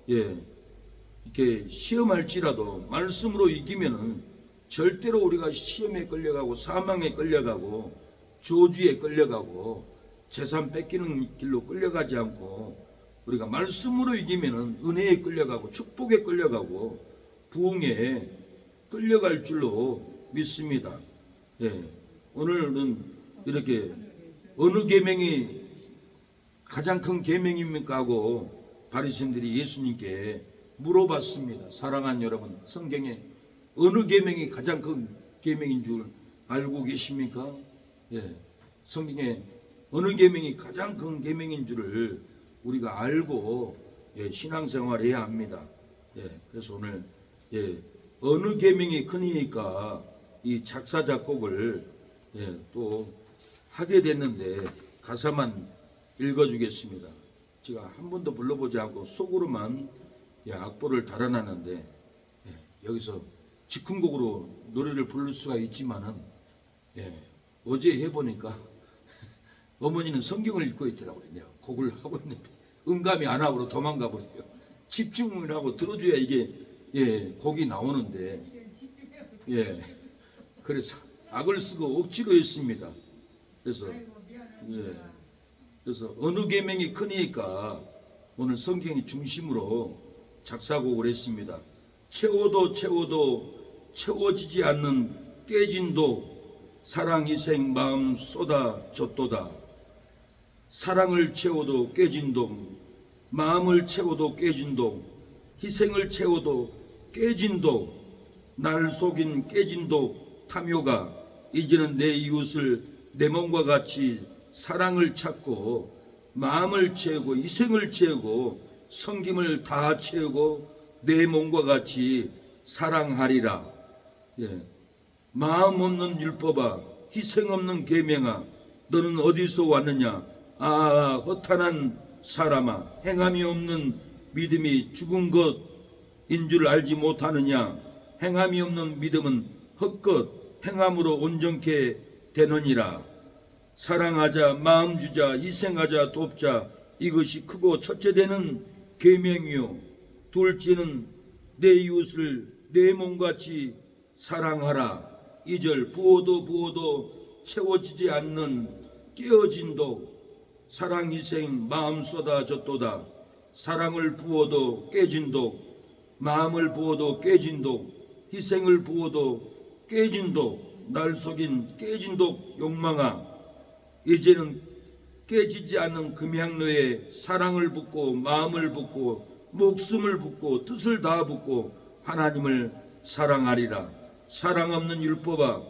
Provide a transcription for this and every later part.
이렇게 시험할지라도 말씀으로 이기면은 절대로 우리가 시험에 끌려가고 사망에 끌려가고 저주에 끌려가고 재산 뺏기는 길로 끌려가지 않고 우리가 말씀으로 이기면은 은혜에 끌려가고 축복에 끌려가고 부흥에 끌려갈 줄로 믿습니다. 오늘은 이렇게 어느 계명이 가장 큰 계명입니까 하고 바리새인들이 예수님께 물어봤습니다. 사랑하는 여러분, 성경에 어느 계명이 가장 큰 계명인 줄 알고 계십니까? 성경에 어느 계명이 가장 큰 계명인 줄을 우리가 알고 신앙생활을 해야 합니다. 그래서 오늘 어느 계명이 크니까 이 작사 작곡을 또 하게 됐는데 가사만 읽어주겠습니다. 제가 한 번도 불러보지 않고 속으로만 악보를 달아놨는데 여기서 즉흥곡으로 노래를 부를 수가 있지만은 어제 해보니까 어머니는 성경을 읽고 있더라고요. 내가 곡을 하고 있는데 음감이 안 하고 도망가 버려요. 집중을 하고 들어줘야 이게 곡이 나오는데 그래서 악을 쓰고 억지로 했습니다. 그래서 그래서 어느 계명이 크니까 오늘 성경이 중심으로 작사곡을 했습니다. 채워도 채워지지 않는 깨진 독 사랑 희생 마음 쏟아졌도다. 사랑을 채워도 깨진 독 마음을 채워도 깨진 독 희생을 채워도 깨진 독 날 속인 깨진 독 탐욕아 이제는 내 이웃을 내 몸과 같이 사랑을 찾고 마음을 채우고 희생을 채우고 섬김을 다 채우고 내 몸과 같이 사랑하리라. 마음 없는 율법아 희생 없는 계명아 너는 어디서 왔느냐. 허탄한 사람아 행함이 없는 믿음이 죽은 것인 줄 알지 못하느냐. 행함이 없는 믿음은 헛것 행함으로 온전케 되느니라. 사랑하자 마음 주자 희생하자 돕자 이것이 크고 첫째 되는 계명이요 둘째는 내 이웃을 내 몸같이 사랑하라. 2절 부어도 채워지지 않는 깨어진 독 사랑 희생 마음 쏟아졌도다. 사랑을 부어도 깨진 독 마음을 부어도 깨진 독 희생을 부어도 깨진 독 날 속인 깨진 독 욕망아 이제는 깨지지 않는 금향로에 사랑을 붓고 마음을 붓고 목숨을 붓고 뜻을 다 붓고 하나님을 사랑하리라. 사랑 없는 율법아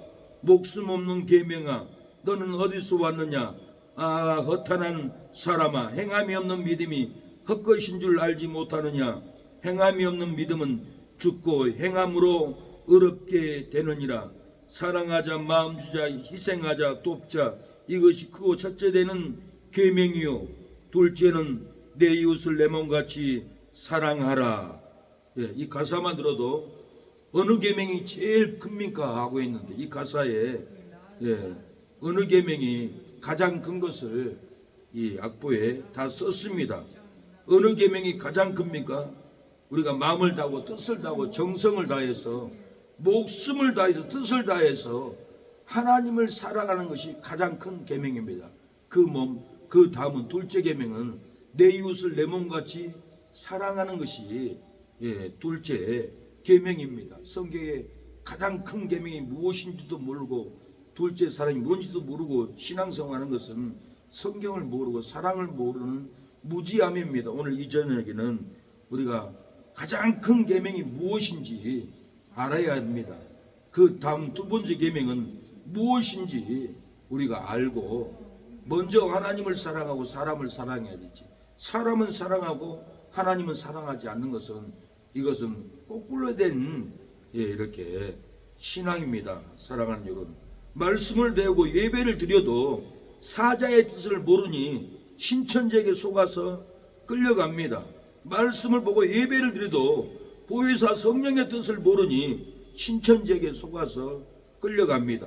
목숨 없는 계명아 너는 어디서 왔느냐. 허탄한 사람아 행함이 없는 믿음이 헛것인 줄 알지 못하느냐. 행함이 없는 믿음은 죽고 행함으로 어렵게 되느니라. 사랑하자 마음 주자 희생하자 돕자 이것이 크고 첫째 되는 계명이요 둘째는 내 이웃을 내 몸같이 사랑하라. 이 가사만 들어도 어느 계명이 제일 큽니까 하고 있는데 이 가사에 어느 계명이 가장 큰 것을 이 악보에 다 썼습니다. 어느 계명이 가장 큽니까? 우리가 마음을 다하고 뜻을 다하고 정성을 다해서 목숨을 다해서 뜻을 다해서 하나님을 사랑하는 것이 가장 큰 계명입니다. 그 다음은 둘째 계명은 내 이웃을 내 몸같이 사랑하는 것이 둘째 계명입니다. 성경에 가장 큰 계명이 무엇인지도 모르고 둘째 사랑이 뭔지도 모르고 신앙생활하는 것은 성경을 모르고 사랑을 모르는 무지함입니다. 오늘 이 저녁에는 우리가 가장 큰 계명이 무엇인지 알아야 합니다. 그 다음 두 번째 계명은 무엇인지 우리가 알고 먼저 하나님을 사랑하고 사람을 사랑해야 되지. 사람은 사랑하고 하나님은 사랑하지 않는 것은 이것은 거꾸로 된 이렇게 신앙입니다. 사랑하는 여러분, 말씀을 배우고 예배를 드려도 사자의 뜻을 모르니 신천지에게 속아서 끌려갑니다. 말씀을 보고 예배를 드려도 보혜사 성령의 뜻을 모르니 신천지에게 속아서 끌려갑니다.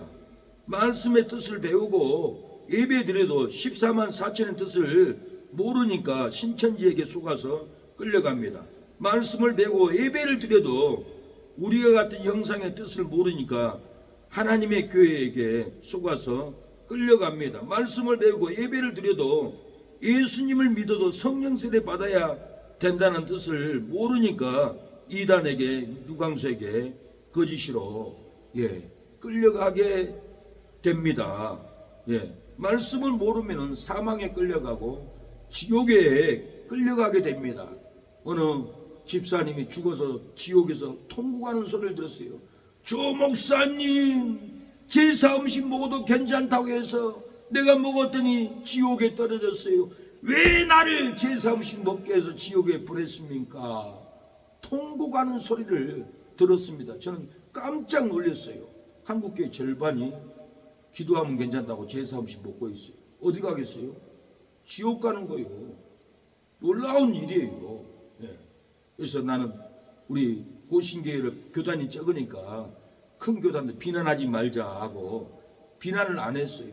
말씀의 뜻을 배우고 예배 드려도 14만 4천의 뜻을 모르니까 신천지에게 속아서 끌려갑니다. 말씀을 배우고 예배를 드려도 우리가 같은 형상의 뜻을 모르니까 하나님의 교회에게 속아서 끌려갑니다. 말씀을 배우고 예배를 드려도 예수님을 믿어도 성령 세례 받아야 된다는 뜻을 모르니까 이단에게, 유광수에게 거짓으로 끌려가게 됩니다. 말씀을 모르면 사망에 끌려가고 지옥에 끌려가게 됩니다. 어느 집사님이 죽어서 지옥에서 통곡하는 소리를 들었어요. 조 목사님, 제사 음식 먹어도 괜찮다고 해서 내가 먹었더니 지옥에 떨어졌어요. 왜 나를 제사 음식 먹게 해서 지옥에 보냈습니까? 통곡하는 소리를 들었습니다. 저는 깜짝 놀랐어요. 한국교회 절반이 기도하면 괜찮다고 제사 음식 먹고 있어요. 어디 가겠어요? 지옥 가는 거예요. 놀라운 일이에요. 그래서 나는 우리 고신교회를 교단이 적으니까 큰 교단들 비난하지 말자 하고 비난을 안 했어요.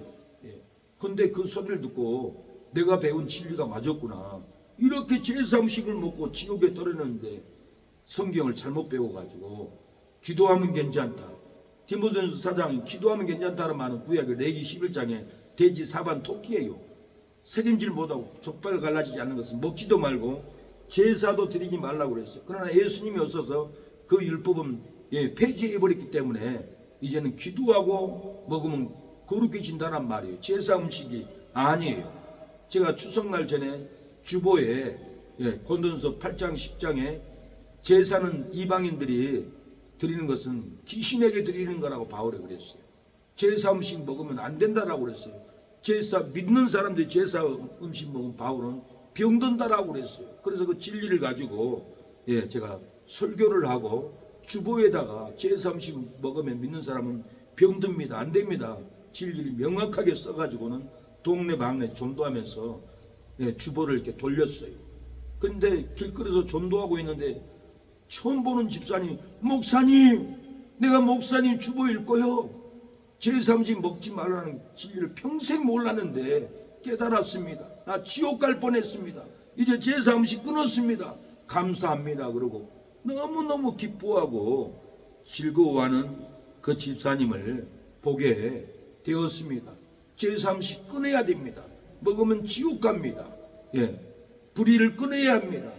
근데 그 소리를 듣고 내가 배운 진리가 맞았구나. 이렇게 제사 음식을 먹고 지옥에 떨어졌는데 성경을 잘못 배워가지고 기도하면 괜찮다. 디모데전서 4장 기도하면 괜찮다는 말은 구약의 레기 11장에 돼지 사반 토끼예요. 책임질 못하고 족발 갈라지지 않는 것은 먹지도 말고 제사도 드리지 말라고 그랬어요. 그러나 예수님이 오셔서 그 율법은 폐지해버렸기 때문에 이제는 기도하고 먹으면 거룩해진다는 말이에요. 제사 음식이 아니에요. 제가 추석날 전에 주보에 고린도전서 8장 10장에 제사는 이방인들이 드리는 것은 귀신에게 드리는 거라고 바울이 그랬어요. 제사 음식 먹으면 안 된다라고 그랬어요. 제사 믿는 사람들이 제사 음식 먹으면 바울은 병든다라고 그랬어요. 그래서 그 진리를 가지고 제가 설교를 하고 주보에다가 제사 음식 먹으면 믿는 사람은 병듭니다. 안 됩니다. 진리를 명확하게 써가지고는 동네 방네 전도하면서 주보를 이렇게 돌렸어요. 근데 길거리에서 전도하고 있는데 처음 보는 집사님, 목사님, 내가 목사님 주보 읽고요. 제사 음식 먹지 말라는 진리를 평생 몰랐는데 깨달았습니다. 나 지옥 갈 뻔했습니다. 이제 제사 음식 끊었습니다. 감사합니다. 그러고 너무너무 기뻐하고 즐거워하는 그 집사님을 보게 되었습니다. 제사 음식 끊어야 됩니다. 먹으면 지옥 갑니다. 불의를 끊어야 합니다.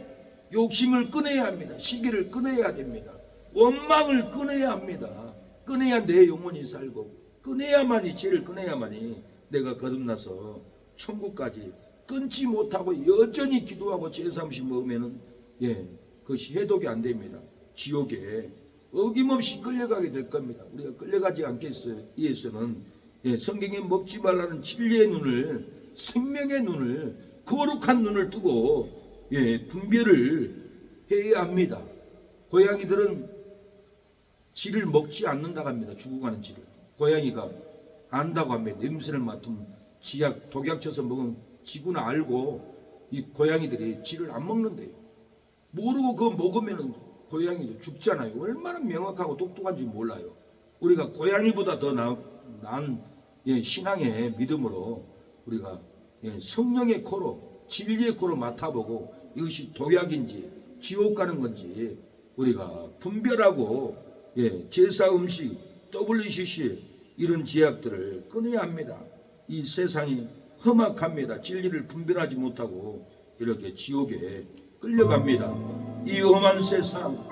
욕심을 끊어야 합니다. 시기를 끊어야 됩니다. 원망을 끊어야 합니다. 끊어야 내 영혼이 살고 끊어야만이 죄를 끊어야만이 내가 거듭나서 천국까지 끊지 못하고 여전히 기도하고 제사 음식 먹으면은 그것이 해독이 안 됩니다. 지옥에 어김없이 끌려가게 될 겁니다. 우리가 끌려가지 않기 위해서는 성경에 먹지 말라는 진리의 눈을, 생명의 눈을, 거룩한 눈을 뜨고 분별을 해야 합니다. 고양이들은 쥐를 먹지 않는다고 합니다. 죽어가는 쥐를. 고양이가 안다고 합니다. 냄새를 맡으면 쥐약, 독약 쳐서 먹으면 쥐구나 알고 이 고양이들이 쥐를 안 먹는데요. 모르고 그거 먹으면 고양이도 죽잖아요. 얼마나 명확하고 똑똑한지 몰라요. 우리가 고양이보다 더 나은 신앙의 믿음으로 우리가 성령의 코로, 진리의 코로 맡아보고 이것이 독약인지 지옥 가는 건지 우리가 분별하고 제사 음식, WCC 이런 제약들을 끊어야 합니다. 이 세상이 험악합니다. 진리를 분별하지 못하고 이렇게 지옥에 끌려갑니다. 이 험한 세상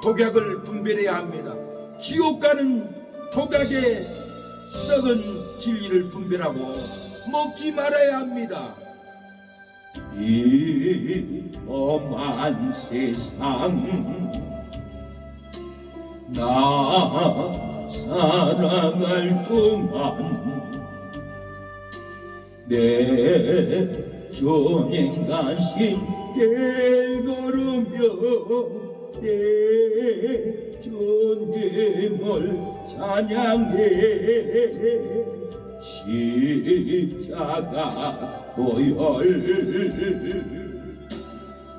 독약을 분별해야 합니다. 지옥 가는 독약의 썩은 진리를 분별하고 먹지 말아야 합니다. 이 험한 세상 나 사랑할 동안 내 존행가신 길 걸으며 내 존됨을 찬양해 십자가 보혈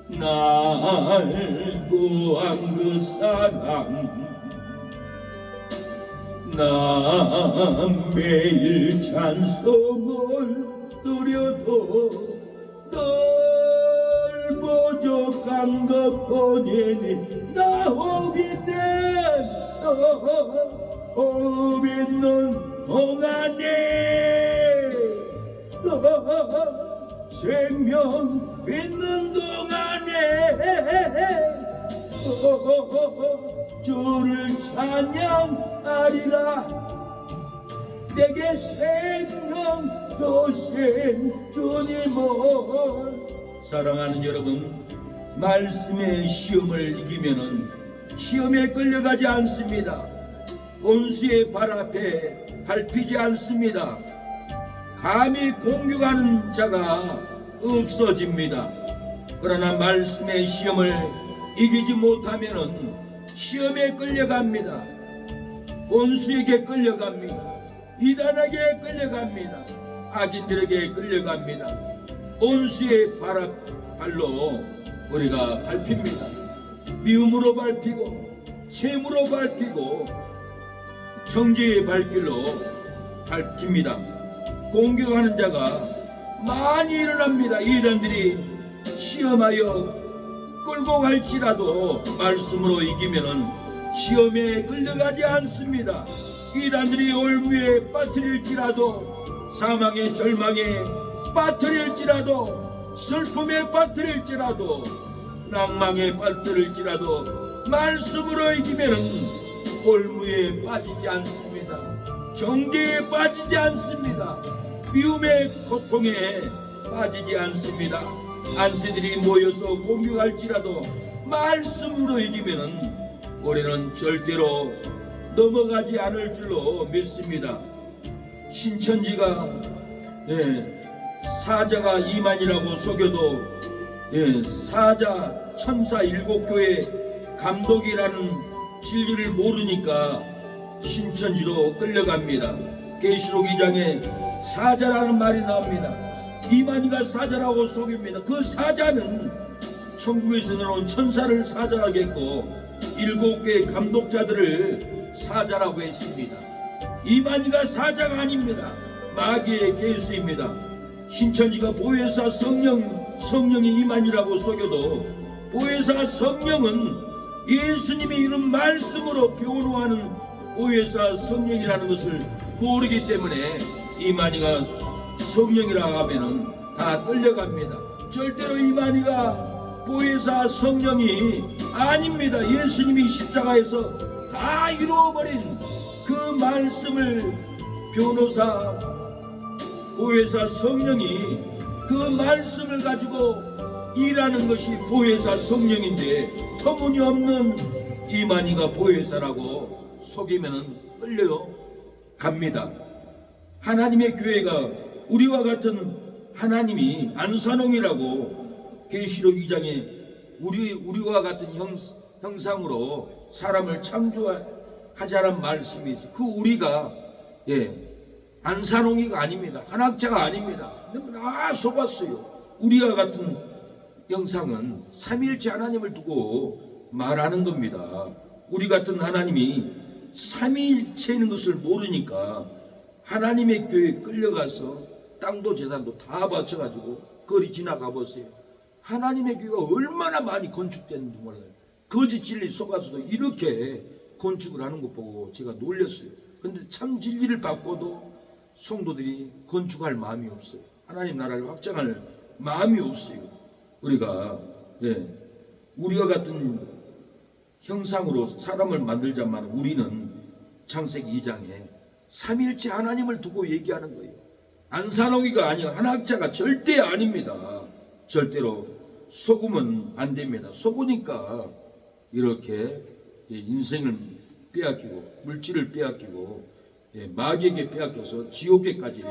날 구한 그 사랑 나 매일 찬송을 드려도 널 부족한 것 보내니 나오고 있는 동안에 생명 있는 동안에 주를 찬양하리라. 내게 생명 도신 주님을. 사랑하는 여러분, 말씀의 시험을 이기면은 시험에 끌려가지 않습니다. 온수의 발 앞에 밟히지 않습니다. 감히 공격하는 자가 없어집니다. 그러나 말씀의 시험을 이기지 못하면은 시험에 끌려갑니다. 온수에게 끌려갑니다. 이단에게 끌려갑니다. 악인들에게 끌려갑니다. 온수의 발로 우리가 밟힙니다. 미움으로 밟히고 채무로 밟히고 정죄의 발길로 밟힙니다. 공격하는 자가 많이 일어납니다. 이단들이 시험하여 끌고 갈지라도 말씀으로 이기면은 시험에 끌려가지 않습니다. 이단들이 올무에 빠뜨릴지라도, 사망의 절망에 빠뜨릴지라도, 슬픔에 빠뜨릴지라도, 낭망에 빠뜨릴지라도 말씀으로 이기면은 올무에 빠지지 않습니다. 정죄에 빠지지 않습니다. 미움의 고통에 빠지지 않습니다. 안티들이 모여서 공격할지라도 말씀으로 이기면은 우리는 절대로 넘어가지 않을 줄로 믿습니다. 신천지가 사자가 이만이라고 속여도 사자 천사 일곱 교회 감독이라는 진리를 모르니까 신천지로 끌려갑니다. 계시록 2장에 사자라는 말이 나옵니다. 이만희가 사자라고 속입니다. 그 사자는 천국에서 내려온 천사를 사자라고 했고 일곱 개의 감독자들을 사자라고 했습니다. 이만희가 사자가 아닙니다. 마귀의 계수입니다. 신천지가 보혜사 성령이 이만희라고 속여도 보혜사 성령은 예수님이 이런 말씀으로 변호하는 보혜사 성령이라는 것을 모르기 때문에 이만희가 성령이라 하면은 다 끌려갑니다. 절대로 이만희가 보혜사 성령이 아닙니다. 예수님이 십자가에서 다 이루어버린 그 말씀을 변호사 보혜사 성령이 그 말씀을 가지고 일하는 것이 보혜사 성령인데 터무니없는 이만희가 보혜사라고 속이면은 끌려갑니다. 하나님의 교회가 우리와 같은 하나님이 안산홍이라고 계시록 2장에 우리와 같은 형상으로 사람을 창조하자는 말씀이 있어요. 그 우리가 안산홍이가 아닙니다. 한학자가 아닙니다. 다 속았어요. 우리와 같은 형상은 삼위일체 하나님을 두고 말하는 겁니다. 우리 같은 하나님이 삼위일체인 것을 모르니까 하나님의 교회에 끌려가서 땅도 재산도 다 바쳐가지고 거리 지나가 보세요. 하나님의 교회가 얼마나 많이 건축됐는지 몰라요. 거짓 진리 속아서도 이렇게 건축을 하는 것 보고 제가 놀랐어요. 근데 참 진리를 받고도 성도들이 건축할 마음이 없어요. 하나님 나라를 확장할 마음이 없어요. 우리가 우리와 같은 형상으로 사람을 만들자만 우리는 창세기 2장에 삼위일체 하나님을 두고 얘기하는 거예요. 안산홍이가 아니야. 한학자가 절대 아닙니다. 절대로 속으면 안 됩니다. 속으니까 이렇게 인생을 빼앗기고 물질을 빼앗기고 마귀에게 빼앗겨서 지옥에까지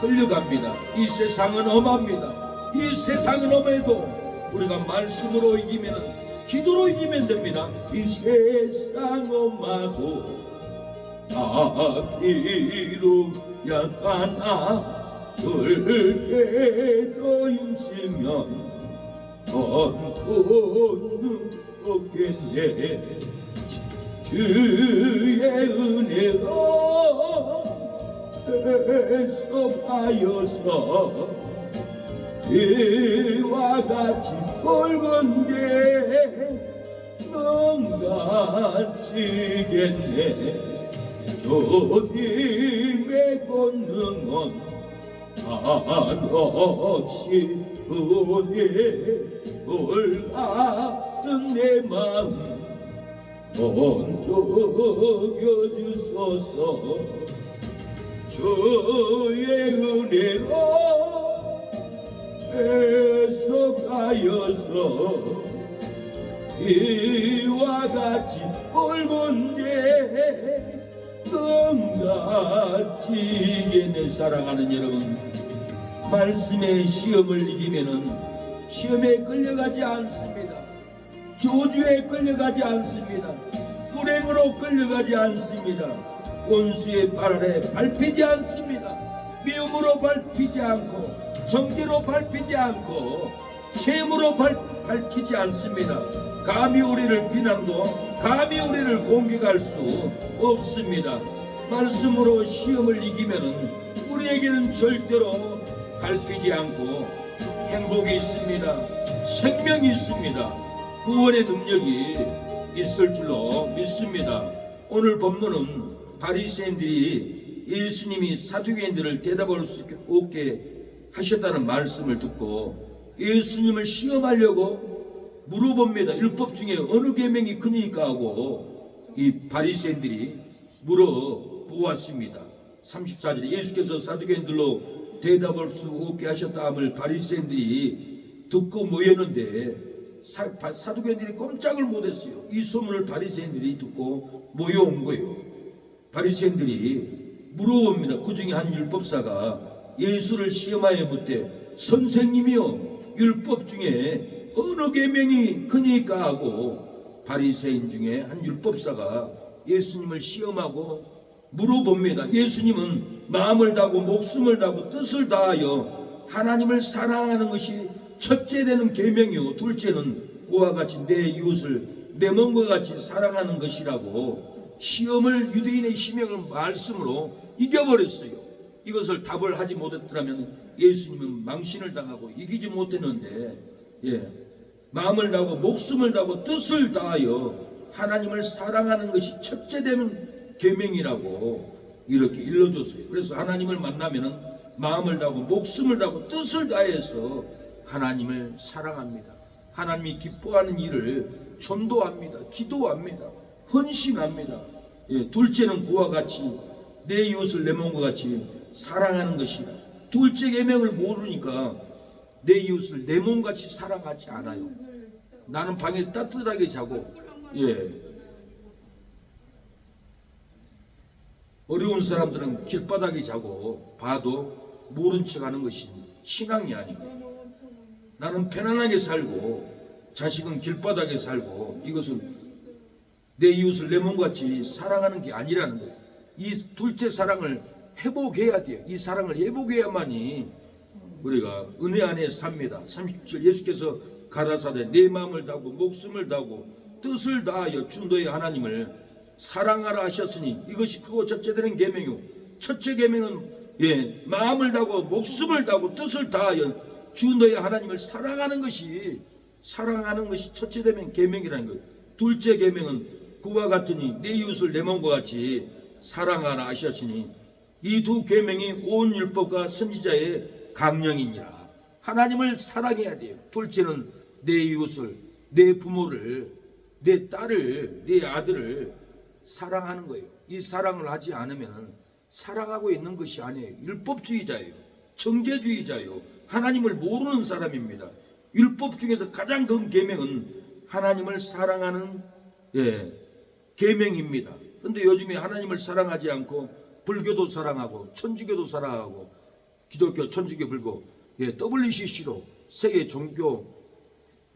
끌려갑니다. 이 세상은 엄합니다. 이 세상은 엄해도 우리가 말씀으로 이기면, 기도로 이기면 됩니다. 이 세상 엄하고 아비로 약하나 그렇게도 힘쓰면 전부는 없겠네. 주의 은혜로 애써하여서 이와 같이 옳은데 넘가지겠네. 주님의 권능은 한없이 은혜 같은 내 마음 온전여 주소서. 주의 은혜로 애석하여서 이와 같이 옳은데 금같이겠네. 사랑하는 여러분, 말씀의 시험을 이기면은 시험에 끌려가지 않습니다. 조주에 끌려가지 않습니다. 불행으로 끌려가지 않습니다. 원수의 발 아래 밟히지 않습니다. 미움으로 밟히지 않고 정죄로 밟히지 않고 체험으로 밟히지 않습니다. 감히 우리를 비난도 감히 우리를 공격할 수 없습니다. 말씀으로 시험을 이기면은 우리에게는 절대로 밟히지 않고 행복이 있습니다. 생명이 있습니다. 구원의 능력이 있을 줄로 믿습니다. 오늘 본문은 바리새인들이 예수님이 사두개인들을 대답할 수 없게 하셨다는 말씀을 듣고 예수님을 시험하려고 물어봅니다. 율법 중에 어느 계명이 크니까 하고 이 바리새인들이 물어보았습니다. 34절에 예수께서 사두개인들로 대답할 수 없게 하셨다함을 바리새인들이 듣고 모였는데 사두개인들이 꼼짝을 못했어요. 이 소문을 바리새인들이 듣고 모여온 거예요. 바리새인들이 물어봅니다. 그 중에 한 율법사가 예수를 시험하여 묻되 선생님이여 율법 중에 어느 계명이 크니까 하고 바리새인 중에 한 율법사가 예수님을 시험하고 물어봅니다. 예수님은 마음을 다하고 목숨을 다하고 뜻을 다하여 하나님을 사랑하는 것이 첫째 되는 계명이요 둘째는 그와 같이 내 이웃을 내 몸과 같이 사랑하는 것이라고 시험을 유대인의 시험을 말씀으로 이겨버렸어요. 이것을 답을 하지 못했더라면 예수님은 망신을 당하고 이기지 못했는데 마음을 다하고 목숨을 다하고 뜻을 다하여 하나님을 사랑하는 것이 첫째 되는 계명이라고 이렇게 일러줬어요. 그래서 하나님을 만나면은 마음을 다하고 목숨을 다하고 뜻을 다해서 하나님을 사랑합니다. 하나님이 기뻐하는 일을 전도합니다. 기도합니다. 헌신합니다. 둘째는 그와 같이 내 이웃을 내 몸과 같이 사랑하는 것이라. 둘째 계명을 모르니까 내 이웃을 내 몸같이 사랑하지 않아요. 나는 방에 따뜻하게 자고 어려운 사람들은 길바닥에 자고 봐도 모른 척하는 것이 신앙이 아니고 나는 편안하게 살고 자식은 길바닥에 살고 이것은 내 이웃을 내 몸같이 사랑하는 게 아니라는 거예요. 이 둘째 사랑을 회복해야 돼요. 이 사랑을 회복해야만이 우리가 은혜 안에 삽니다. 30절 예수께서 가라사대 내 마음을 다하고 목숨을 다하고 뜻을 다하여 주 너의 하나님을 사랑하라 하셨으니 이것이 크고 첫째 되는 계명이요 첫째 계명은 마음을 다하고 목숨을 다하고 뜻을 다하여 주 너의 하나님을 사랑하는 것이 첫째 되는 계명이라는 거예요. 둘째 계명은 그와 같으니 내 이웃을 내 몸과 같이 사랑하라 하셨으니 이 두 계명이 온 율법과 선지자의 강령이니라. 하나님을 사랑해야 돼요. 둘째는 내 이웃을 내 부모를 내 딸을 내 아들을 사랑하는 거예요. 이 사랑을 하지 않으면 사랑하고 있는 것이 아니에요. 율법주의자예요. 정죄주의자예요. 하나님을 모르는 사람입니다. 율법 중에서 가장 큰 계명은 하나님을 사랑하는 계명입니다. 그런데 요즘에 하나님을 사랑하지 않고 불교도 사랑하고 천주교도 사랑하고 기독교, 천주교, 불교 WCC로 세계 종교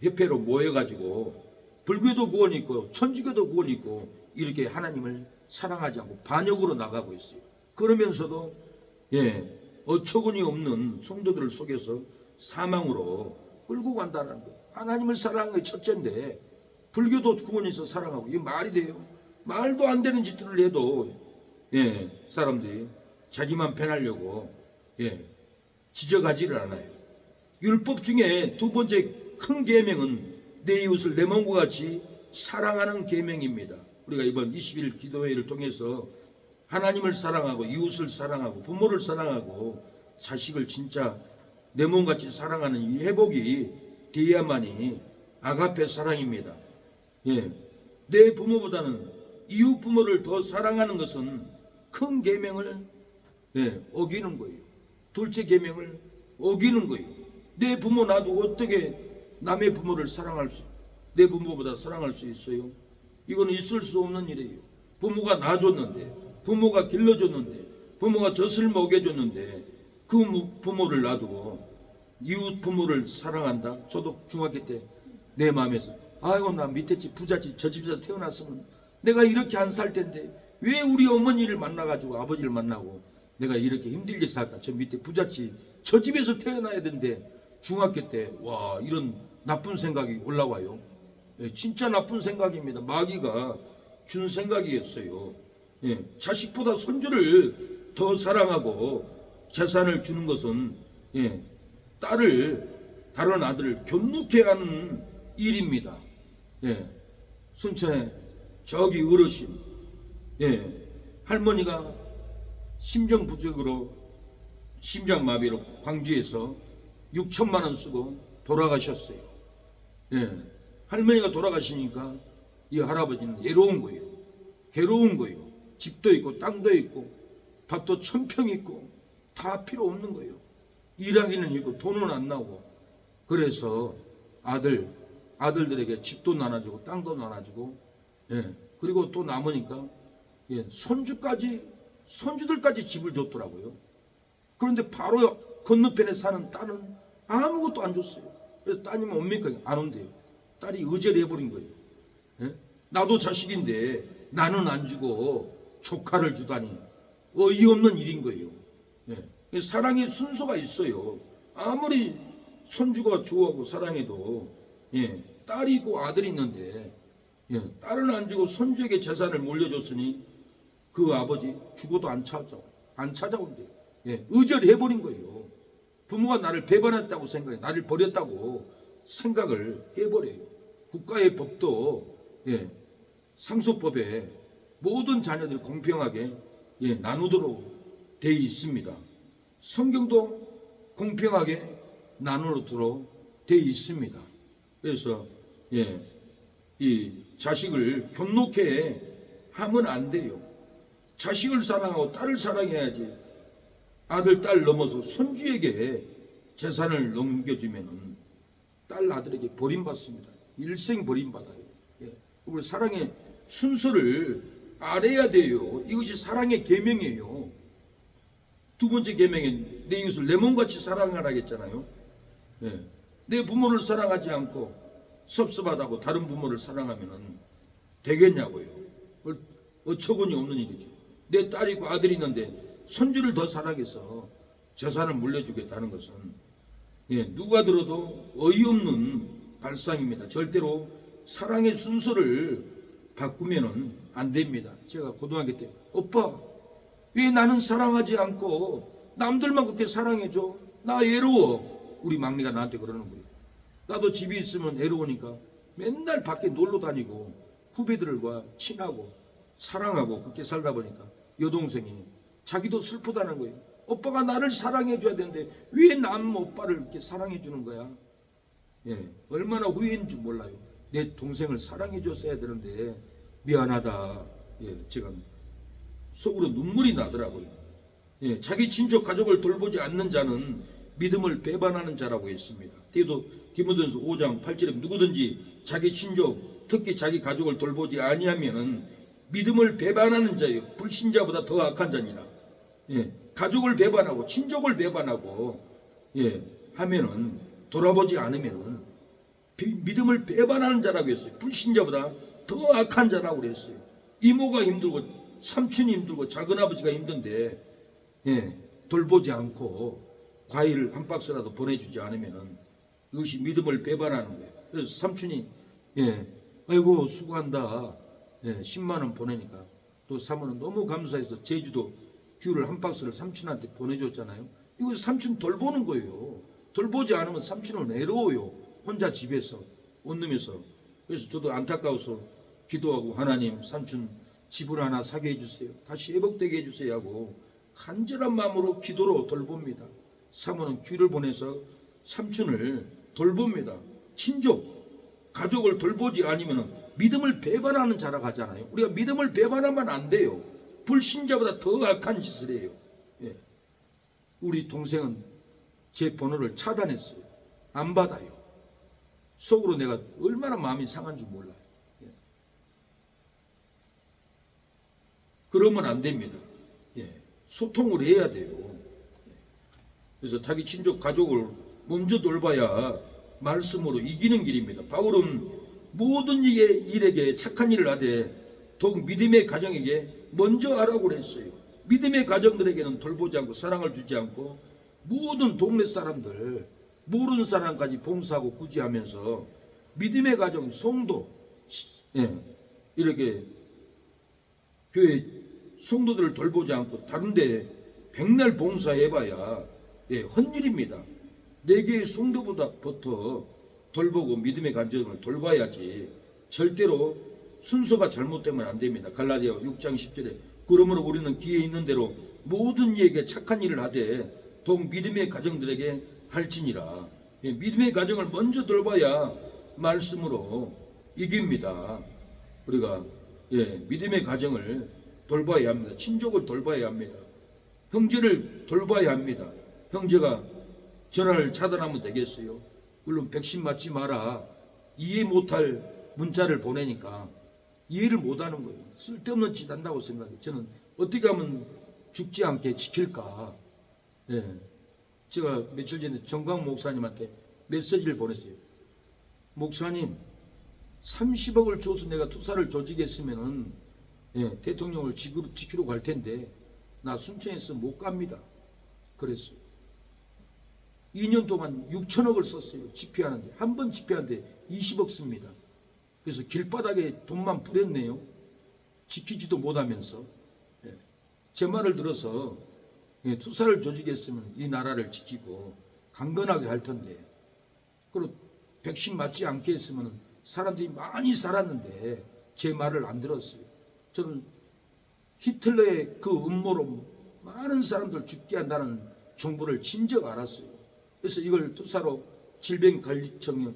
협회로 모여가지고 불교도 구원이 있고 천주교도 구원이 있고 이렇게 하나님을 사랑하지 않고 반역으로 나가고 있어요. 그러면서도 어처구니 없는 성도들을 속여서 사망으로 끌고 간다는 거예요. 하나님을 사랑하는 게 첫째인데 불교도 구원이 있어 사랑하고 이게 말이 돼요? 말도 안 되는 짓들을 해도 사람들이 자기만 편하려고 지적하지를 않아요. 율법 중에 두 번째 큰 계명은 내 이웃을 내 몸과 같이 사랑하는 계명입니다. 우리가 이번 20일 기도회를 통해서 하나님을 사랑하고 이웃을 사랑하고 부모를 사랑하고 자식을 진짜 내 몸같이 사랑하는 이 회복이 돼야만이 아가페 사랑입니다. 예, 내 부모보다는 이웃 부모를 더 사랑하는 것은 큰 계명을 어기는 거예요. 둘째 계명을 어기는 거예요. 내 부모 나도 어떻게 남의 부모를 사랑할 수, 내 부모보다 사랑할 수 있어요? 이거는 있을 수 없는 일이에요. 부모가 낳아줬는데, 부모가 길러줬는데, 부모가 젖을 먹여줬는데 그 부모를 놔두고 이웃 부모를 사랑한다? 저도 중학교 때 내 마음에서 아이고 나 밑에 집 부잣집 저 집에서 태어났으면 내가 이렇게 안 살 텐데 왜 우리 어머니를 만나가지고 아버지를 만나고 내가 이렇게 힘들게 살까? 저 밑에 부잣집 저 집에서 태어나야 되는데 중학교 때 와 이런 나쁜 생각이 올라와요. 예, 진짜 나쁜 생각입니다. 마귀가 준 생각이었어요. 예, 자식보다 손주를 더 사랑하고 재산을 주는 것은 딸을 다른 아들을 견놓게 하는 일입니다. 순천에 저기 어르신 할머니가 심정부족으로 심장마비로 광주에서 6천만 원 쓰고 돌아가셨어요. 할머니가 돌아가시니까 이 할아버지는 외로운 거예요. 괴로운 거예요. 집도 있고 땅도 있고 밭도 1000평 있고 다 필요 없는 거예요. 일하기는 있고 돈은 안 나오고 그래서 아들들에게 집도 나눠주고 땅도 나눠주고 그리고 또 남으니까 손주들까지 집을 줬더라고요. 그런데 바로 건너편에 사는 딸은 아무것도 안 줬어요. 그래서 따님은 옵니까? 안 온대요. 딸이 의제를 해버린 거예요. 나도 자식인데 나는 안 주고 조카를 주다니 어이없는 일인 거예요. 사랑의 순서가 있어요. 아무리 손주가 좋아하고 사랑해도 딸이 있고 아들이 있는데 딸은 안 주고 손주에게 재산을 물려줬으니 그 아버지 죽어도 안 찾아온대요. 의절을 해버린 거예요. 부모가 나를 배반했다고 생각해 나를 버렸다고 생각을 해버려요. 국가의 법도 상속법에 모든 자녀들 공평하게 나누도록 되어 있습니다. 성경도 공평하게 나누도록 되어 있습니다. 그래서 이 자식을 견놓게 하면 안 돼요. 자식을 사랑하고 딸을 사랑해야지. 아들, 딸 넘어서 손주에게 재산을 넘겨주면 딸, 아들에게 버림받습니다. 일생 버림받아요. 우리 사랑의 순서를 알아야 돼요. 이것이 사랑의 계명이에요. 두 번째 계명은 내 이웃을 내 몸같이 사랑하라 했잖아요. 내 부모를 사랑하지 않고 섭섭하다고 다른 부모를 사랑하면 되겠냐고요. 어처구니 없는 일이죠. 내 딸이고 아들이 있는데 손주를 더 사랑해서 재산을 물려주겠다는 것은 누가 들어도 어이없는 발상입니다. 절대로 사랑의 순서를 바꾸면 안 됩니다. 제가 고등학교 때 오빠 왜 나는 사랑하지 않고 남들만 그렇게 사랑해줘? 나 외로워. 우리 막내가 나한테 그러는 거예요. 나도 집이 있으면 외로우니까 맨날 밖에 놀러 다니고 후배들과 친하고 사랑하고 그렇게 살다 보니까 여동생이 자기도 슬프다는 거예요. 오빠가 나를 사랑해줘야 되는데 왜 남 오빠를 이렇게 사랑해주는 거야? 얼마나 후회인 줄 몰라요. 내 동생을 사랑해줬어야 되는데 미안하다. 제가 속으로 눈물이 나더라고요. 자기 친족 가족을 돌보지 않는 자는 믿음을 배반하는 자라고 했습니다. 디모데전서 5장 8절에 누구든지 자기 친족 특히 자기 가족을 돌보지 아니하면 믿음을 배반하는 자예요. 불신자보다 더 악한 자니라. 가족을 배반하고 친족을 배반하고 하면은 돌아보지 않으면은 믿음을 배반하는 자라고 했어요. 불신자보다 더 악한 자라고 그랬어요. 이모가 힘들고 삼촌이 힘들고 작은아버지가 힘든데 돌보지 않고 과일 한 박스라도 보내주지 않으면은 이것이 믿음을 배반하는 거예요. 그래서 삼촌이 아이고 수고한다 10만 원 보내니까 또 사모는 너무 감사해서 제주도 귤을 한 박스를 삼촌한테 보내줬잖아요. 이거 삼촌 돌보는 거예요. 돌보지 않으면 삼촌은 외로워요. 혼자 집에서 원룸에서. 그래서 저도 안타까워서 기도하고 하나님 삼촌 집을 하나 사게 해주세요. 다시 회복되게 해주세요 하고 간절한 마음으로 기도로 돌봅니다. 사모는 귀를 보내서 삼촌을 돌봅니다. 친족, 가족을 돌보지 않으면 믿음을 배반하는 자라 가잖아요. 우리가 믿음을 배반하면 안 돼요. 불신자보다 더 악한 짓을 해요. 예. 우리 동생은 제 번호를 차단했어요. 안 받아요. 속으로 내가 얼마나 마음이 상한 줄 몰라요. 예. 그러면 안 됩니다. 예. 소통을 해야 돼요. 예. 그래서 자기 친족 가족을 먼저 돌봐야 말씀으로 이기는 길입니다. 바울은 모든 일에게 착한 일을 하되 더욱 믿음의 가정에게 먼저 하라고 그랬어요. 믿음의 가정들에게는 돌보지 않고 사랑을 주지 않고 모든 동네 사람들 모르는 사람까지 봉사하고 구제하면서 믿음의 가정 성도 이렇게 교회 성도들을 돌보지 않고 다른데 백날 봉사해봐야 헛일입니다. 네 개의 성도보다부터 돌보고 믿음의 가정을 돌봐야지 절대로 순서가 잘못되면 안 됩니다. 갈라디아 6장 10절에 그러므로 우리는 기회 있는 대로 모든 이에게 착한 일을 하되 더욱 믿음의 가정들에게 할지니라. 믿음의 가정을 먼저 돌봐야 말씀으로 이깁니다. 우리가 믿음의 가정을 돌봐야 합니다. 친족을 돌봐야 합니다. 형제를 돌봐야 합니다. 형제가 전화를 차단하면 되겠어요? 물론 백신 맞지 마라 이해 못할 문자를 보내니까 이해를 못하는 거예요. 쓸데없는 짓 한다고 생각해요. 저는 어떻게 하면 죽지 않게 지킬까. 제가 며칠 전에 정광 목사님한테 메시지를 보냈어요. 목사님 30억을 줘서 내가 투사를 조직했으면은 대통령을 지키러 갈 텐데 나 순천에서 못 갑니다. 그랬어요. 2년 동안 6천억을 썼어요. 집회하는데 한 번 집회하는데 20억 씁니다. 그래서 길바닥에 돈만 뿌렸네요. 지키지도 못하면서. 제 말을 들어서 투사를 조직했으면 이 나라를 지키고 강건하게 할 텐데 그리고 백신 맞지 않게 했으면 사람들이 많이 살았는데 제 말을 안 들었어요. 저는 히틀러의 그 음모로 많은 사람들 죽게 한다는 정보를 진즉 알았어요. 그래서 이걸 투사로 질병관리청에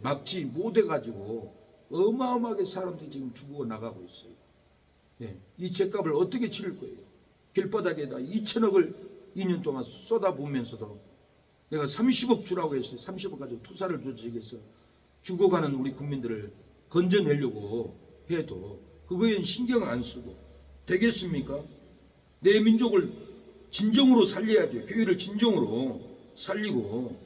막지 못해가지고 어마어마하게 사람들이 지금 죽어 나가고 있어요. 이 죗값을 어떻게 치를 거예요? 길바닥에다 2천억을 2년 동안 쏟아부으면서도 내가 30억 주라고 했어요. 30억 가지고 투사를 조직해서 죽어가는 우리 국민들을 건져내려고 해도 그거엔 신경 안 쓰고 되겠습니까? 내 민족을 진정으로 살려야죠. 교회를 진정으로 살리고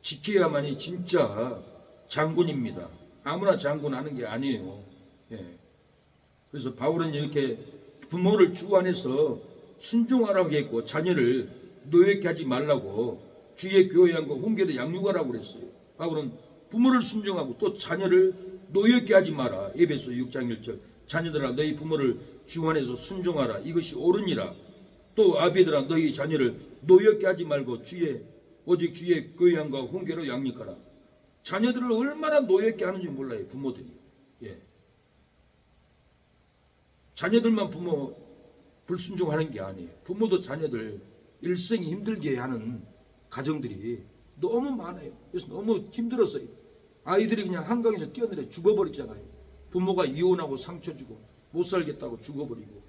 지켜야만이 진짜 장군입니다. 아무나 장군하는 게 아니에요. 그래서 바울은 이렇게 부모를 주 안에서 순종하라고 했고 자녀를 노예케 하지 말라고 주의 교양과 훈계를 양육하라고 그랬어요. 바울은 부모를 순종하고 또 자녀를 노예케 하지 마라. 에베소 6장 1절 자녀들아 너희 부모를 주 안에서 순종하라. 이것이 옳으니라. 또 아비들아 너희 자녀를 노예케 하지 말고 오직 주의 교양과 훈계로 양육하라. 자녀들을 얼마나 노예케 하는지 몰라요. 부모들이. 자녀들만 부모 불순종하는 게 아니에요. 부모도 자녀들 일생이 힘들게 하는 가정들이 너무 많아요. 그래서 너무 힘들었어요. 아이들이 그냥 한강에서 뛰어내려 죽어버리잖아요. 부모가 이혼하고 상처 주고 못 살겠다고 죽어버리고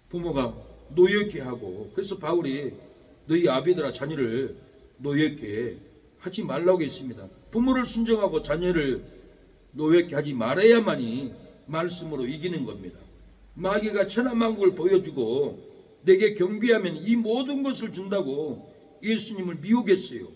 부모가 노예케 하고 그래서 바울이 너희 아비들아 자녀를 노예케 하지 말라고 했습니다. 부모를 순종하고 자녀를 노예케 하지 말아야만이 말씀으로 이기는 겁니다. 마귀가 천하만국을 보여주고 내게 경배하면 이 모든 것을 준다고 예수님을 미혹했어요.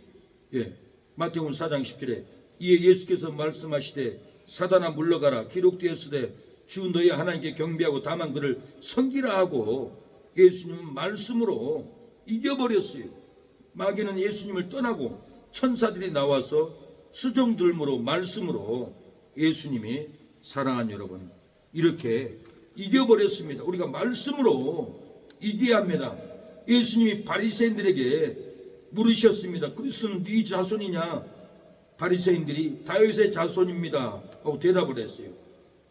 마태복음 4장 10절에 이에 예수께서 말씀하시되 사단아 물러가라 기록되었으되 주 너희 하나님께 경배하고 다만 그를 섬기라 하고 예수님은 말씀으로 이겨버렸어요. 마귀는 예수님을 떠나고 천사들이 나와서 수정들므로 말씀으로 예수님이 사랑하는 여러분 이렇게 이겨버렸습니다. 우리가 말씀으로 이겨야 합니다. 예수님이 바리새인들에게 물으셨습니다. 그리스도는 네 자손이냐? 바리새인들이 다윗의 자손입니다 하고 대답을 했어요.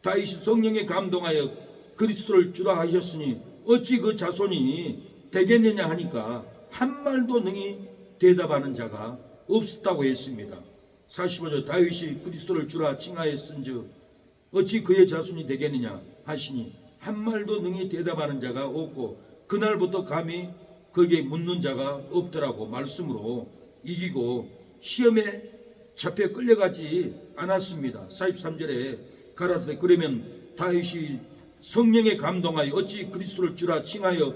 다윗이 성령에 감동하여 그리스도를 주라 하셨으니 어찌 그 자손이 되겠느냐 하니까 한 말도 능히 대답하는 자가 없었다고 했습니다. 45절 다윗이 그리스도를 주라 칭하였은즉 어찌 그의 자손이 되겠느냐 하시니 한 말도 능히 대답하는 자가 없고 그날부터 감히 그에게 묻는 자가 없더라고 말씀으로 이기고 시험에 잡혀 끌려가지 않았습니다. 43절에 가라사대 그러면 다윗이 성령에 감동하여 어찌 그리스도를 주라 칭하여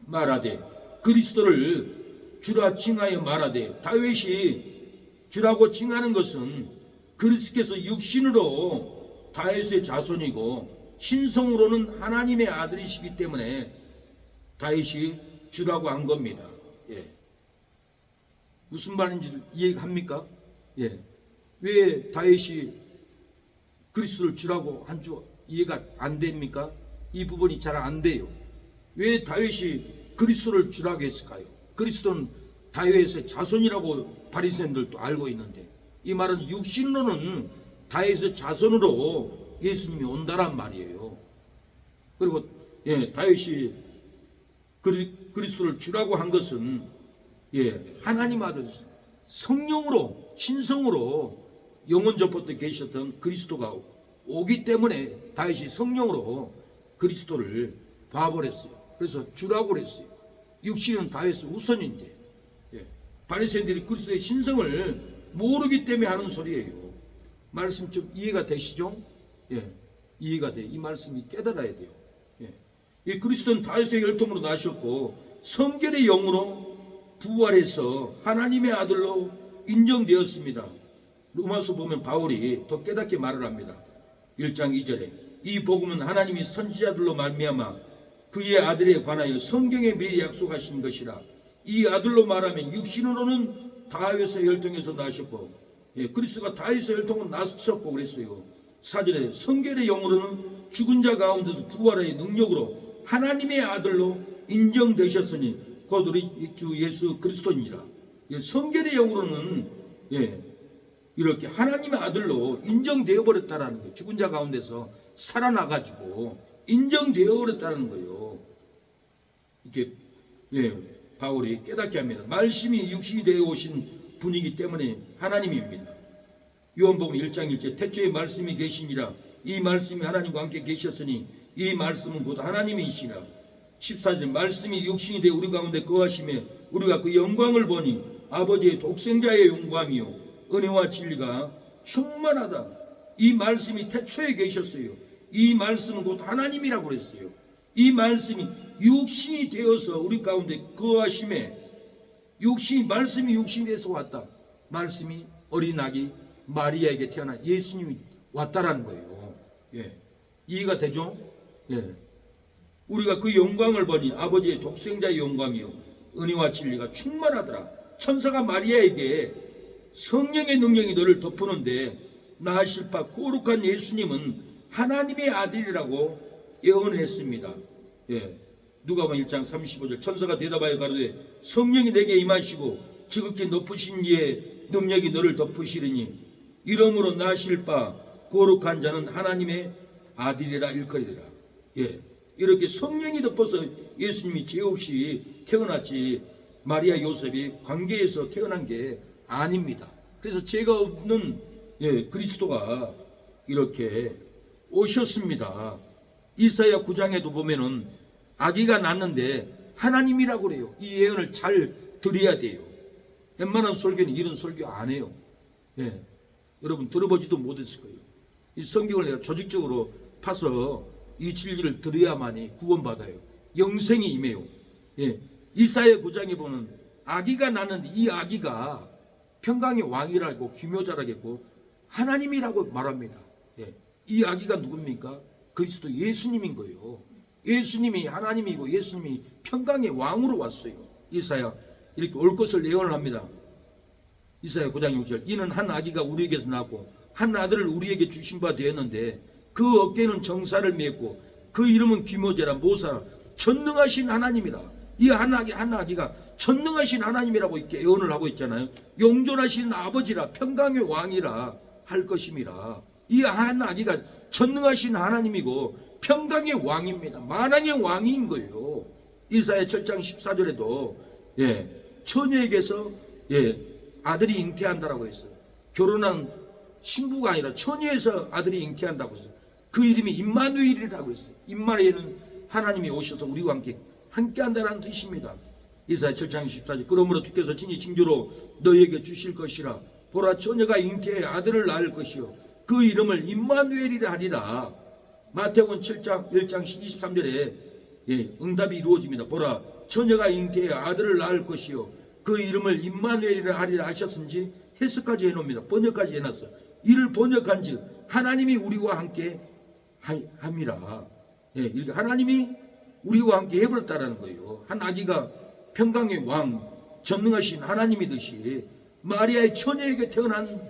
말하되 그리스도를 주라 칭하여 말하되 다윗이 주라고 칭하는 것은 그리스도께서 육신으로 다윗의 자손이고 신성으로는 하나님의 아들이시기 때문에 다윗이 주라고 한 겁니다. 예. 무슨 말인지 이해합니까? 예. 왜 다윗이 그리스도를 주라고 한 줄 이해가 안 됩니까? 이 부분이 잘 안 돼요. 왜 다윗이 그리스도를 주라고 했을까요? 그리스도는 다윗의 자손이라고 바리새인들도 알고 있는데 이 말은 육신으로는 다윗의 자손으로 예수님이 온다란 말이에요. 그리고 예, 다윗이 그리스도를 주라고 한 것은 예, 하나님 아들 성령으로 신성으로 영원 전부터 계셨던 그리스도가 오기 때문에 다윗이 성령으로 그리스도를 봐버렸어요. 그래서 주라고 그랬어요. 육신은 다윗의 우선인데 예, 바리새인들이 그리스도의 신성을 모르기 때문에 하는 소리예요. 말씀 좀 이해가 되시죠? 예, 이해가 돼. 이 말씀이 깨달아야 돼요. 예, 이 그리스도는 다윗의 혈통으로 나셨고 성결의 영으로 부활해서 하나님의 아들로 인정되었습니다. 로마서 보면 바울이 더 깨닫게 말을 합니다. 1장 2절에 이 복음은 하나님이 선지자들로 말미암아 그의 아들에 관하여 성경에 미리 약속하신 것이라. 이 아들로 말하면 육신으로는 다윗의 혈통에서 나셨고 예, 그리스도가 다윗의 혈통으로 나셨고 그랬어요. 4절에 성결의 영으로는 죽은 자 가운데서 부활의 능력으로 하나님의 아들로 인정되셨으니 곧 우리 주 예수 그리스도니라. 예, 성결의 영으로는 예, 이렇게 하나님의 아들로 인정되어 버렸다라는 거예요. 죽은 자 가운데서 살아나가지고 인정되어 버렸다는 거예요. 이렇게 예, 바울이 깨닫게 합니다. 말씀이 육신이 되어 오신 분이기 때문에 하나님입니다. 요한복음 1장 1절 태초에 말씀이 계시니라. 이 말씀이 하나님과 함께 계셨으니 이 말씀은 곧 하나님이시라. 14절 말씀이 육신이 되어 우리 가운데 거하심에 우리가 그 영광을 보니 아버지의 독생자의 영광이요 은혜와 진리가 충만하다. 이 말씀이 태초에 계셨어요. 이 말씀은 곧 하나님이라고 그랬어요. 이 말씀이 육신이 되어서 우리 가운데 거하심에 말씀이 육신이 돼서 왔다. 말씀이 어린 아기 마리아에게 태어난 예수님이 왔다라는 거예요. 예. 이해가 되죠? 예. 우리가 그 영광을 보니 아버지의 독생자의 영광이요 은혜와 진리가 충만하더라. 천사가 마리아에게 성령의 능력이 너를 덮으는데 나으실 바 거룩한 예수님은 하나님의 아들이라고 예언했습니다. 예. 누가복음 1장 35절 천사가 대답하여 가로되 성령이 내게 임하시고 지극히 높으신 이의 능력이 너를 덮으시리니 이러므로 나으실 바 거룩한 자는 하나님의 아들이라 일컬이라. 예. 이렇게 성령이 덮어서 예수님이 죄 없이 태어났지 마리아 요셉이 관계에서 태어난 게 아닙니다. 그래서 죄가 없는 예, 그리스도가 이렇게 오셨습니다. 이사야 9장에도 보면은 아기가 낳는데 하나님이라고 그래요. 이 예언을 잘 들어야 돼요. 웬만한 설교는 이런 설교 안 해요. 예, 여러분 들어보지도 못했을 거예요. 이 성경을 내가 조직적으로 파서 이 진리를 들어야만이 구원받아요. 영생이 임해요. 예, 이사야 9장에 보면 아기가 낳는데 이 아기가 평강의 왕이라고 기묘자라겠고 하나님이라고 말합니다. 예, 이 아기가 누굽니까? 그리스도 예수님인 거예요. 예수님이 하나님이고 예수님이 평강의 왕으로 왔어요. 이사야 이렇게 올 것을 예언을 합니다. 이사야 9장 6절 이는 한 아기가 우리에게서 낳고 한 아들을 우리에게 주신 바 되었는데 그 어깨는 정사를 맺고 그 이름은 기묘제라 모사라 전능하신 하나님이라. 이 한 아기가 전능하신 하나님이라고 이렇게 예언을 하고 있잖아요. 영존하신 아버지라 평강의 왕이라 할 것임이라. 이 한 아기가 전능하신 하나님이고 평강의 왕입니다. 만왕의 왕인 거예요. 이사야 7장 14절에도 처녀에게서 아들이 잉태한다라고 했어요. 결혼한 신부가 아니라 처녀에서 아들이 잉태한다고 했어요. 그 이름이 임마누엘이라고 했어요. 임마누엘은 하나님이 오셔서 우리와 함께 한다는 뜻입니다. 이사야 7장 14절 그러므로 주께서 친히 징조로 너희에게 주실 것이라. 보라 처녀가 잉태해 아들을 낳을 것이요 그 이름을 임마누엘이라 하리라. 마태복음 7장 1장 23절에 응답이 이루어집니다. 보라 처녀가 잉태해 아들을 낳을 것이요 그 이름을 임마누엘이라 하리라 하셨은지 해석까지 해놓습니다. 번역까지 해놨어요. 이를 번역한즉 하나님이 우리와 함께 함이라. 이렇게 하나님이 우리와 함께 해버렸다라는 거예요. 한 아기가 평강의 왕 전능하신 하나님이듯이 마리아의 처녀에게 태어난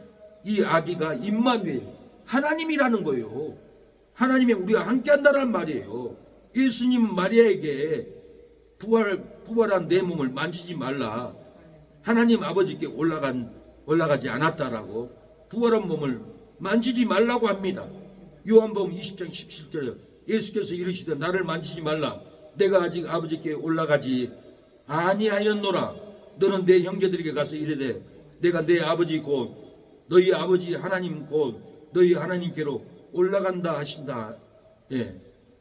이 아기가 임마누엘 하나님이라는 거예요. 하나님이 우리와 함께 한다는 말이에요. 예수님은 마리아에게 부활한 내 몸을 만지지 말라. 하나님 아버지께 올라가지 않았다라고 부활한 몸을 만지지 말라고 합니다. 요한복음 20장 17절에 예수께서 이르시되 나를 만지지 말라. 내가 아직 아버지께 올라가지 아니하였노라. 너는 내 형제들에게 가서 이르되 내가 내 아버지 곧 너희 아버지 하나님 곧 너희 하나님께로 올라간다 하신다.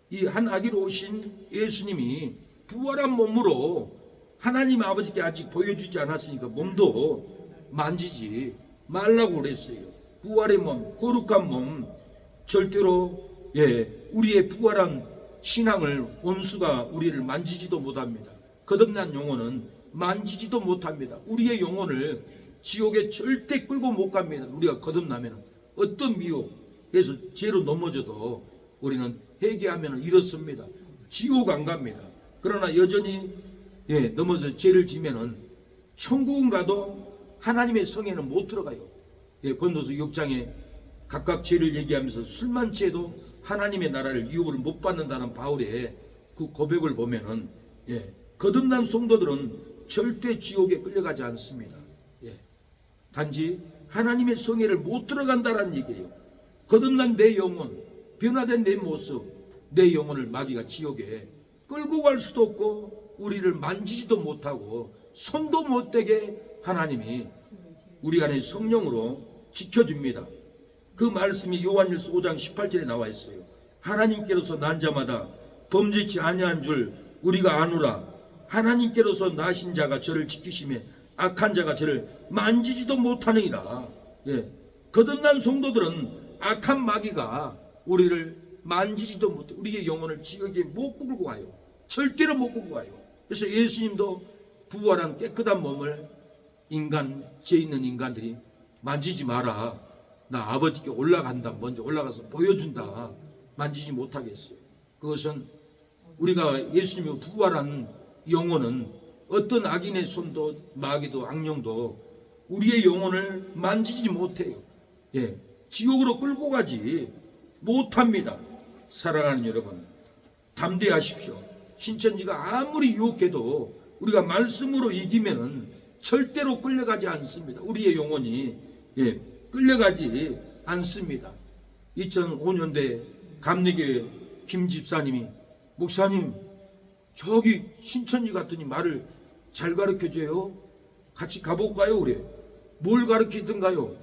이 한 아기로 오신 예수님이 부활한 몸으로 하나님 아버지께 아직 보여주지 않았으니까 몸도 만지지 말라고 그랬어요. 부활의 몸, 거룩한 몸, 절대로 우리의 부활한 신앙을 원수가 우리를 만지지도 못합니다. 거듭난 영혼은 만지지도 못합니다. 우리의 영혼을 지옥에 절대 끌고 못 갑니다. 우리가 거듭나면 어떤 미혹에서 죄로 넘어져도 우리는 회개하면 이렇습니다. 지옥 안 갑니다. 그러나 여전히 넘어져 죄를 지면은 천국은 가도 하나님의 성에는 못 들어가요. 건도서 6장에 각각 죄를 얘기하면서 술만 취해도 하나님의 나라를 유업을 못 받는다는 바울의 그 고백을 보면은 거듭난 성도들은 절대 지옥에 끌려가지 않습니다. 단지 하나님의 성회를 못 들어간다는 얘기예요. 거듭난 내 영혼, 변화된 내 모습, 내 영혼을 마귀가 지옥에 끌고 갈 수도 없고 우리를 만지지도 못하고 손도 못 대게 하나님이 우리 안에 성령으로 지켜줍니다. 그 말씀이 요한일서 5장 18절에 나와 있어요. 하나님께로서 난 자마다 범죄치 아니한 줄 우리가 아노라. 하나님께로서 나신 자가 저를 지키심에 악한 자가 저를 만지지도 못하느니라. 거듭난 성도들은 악한 마귀가 우리를 만지지도 못해 우리의 영혼을 지옥에 못 끌고 가요. 절대로 못 끌고 가요. 그래서 예수님도 부활한 깨끗한 몸을 죄 있는 인간들이 만지지 마라. 나 아버지께 올라간다. 먼저 올라가서 보여준다. 만지지 못하게 했어요. 그것은 우리가 예수님이 부활한 영혼은 어떤 악인의 손도 마귀도 악령도 우리의 영혼을 만지지 못해요. 지옥으로 끌고 가지 못합니다. 사랑하는 여러분, 담대하십시오. 신천지가 아무리 유혹해도 우리가 말씀으로 이기면 절대로 끌려가지 않습니다. 우리의 영혼이 끌려가지 않습니다. 2005년도에 감리교회 김 집사님이 목사님 저기 신천지 갔더니 말을 잘 가르쳐줘요. 같이 가볼까요? 그래. 뭘 가르치든가요?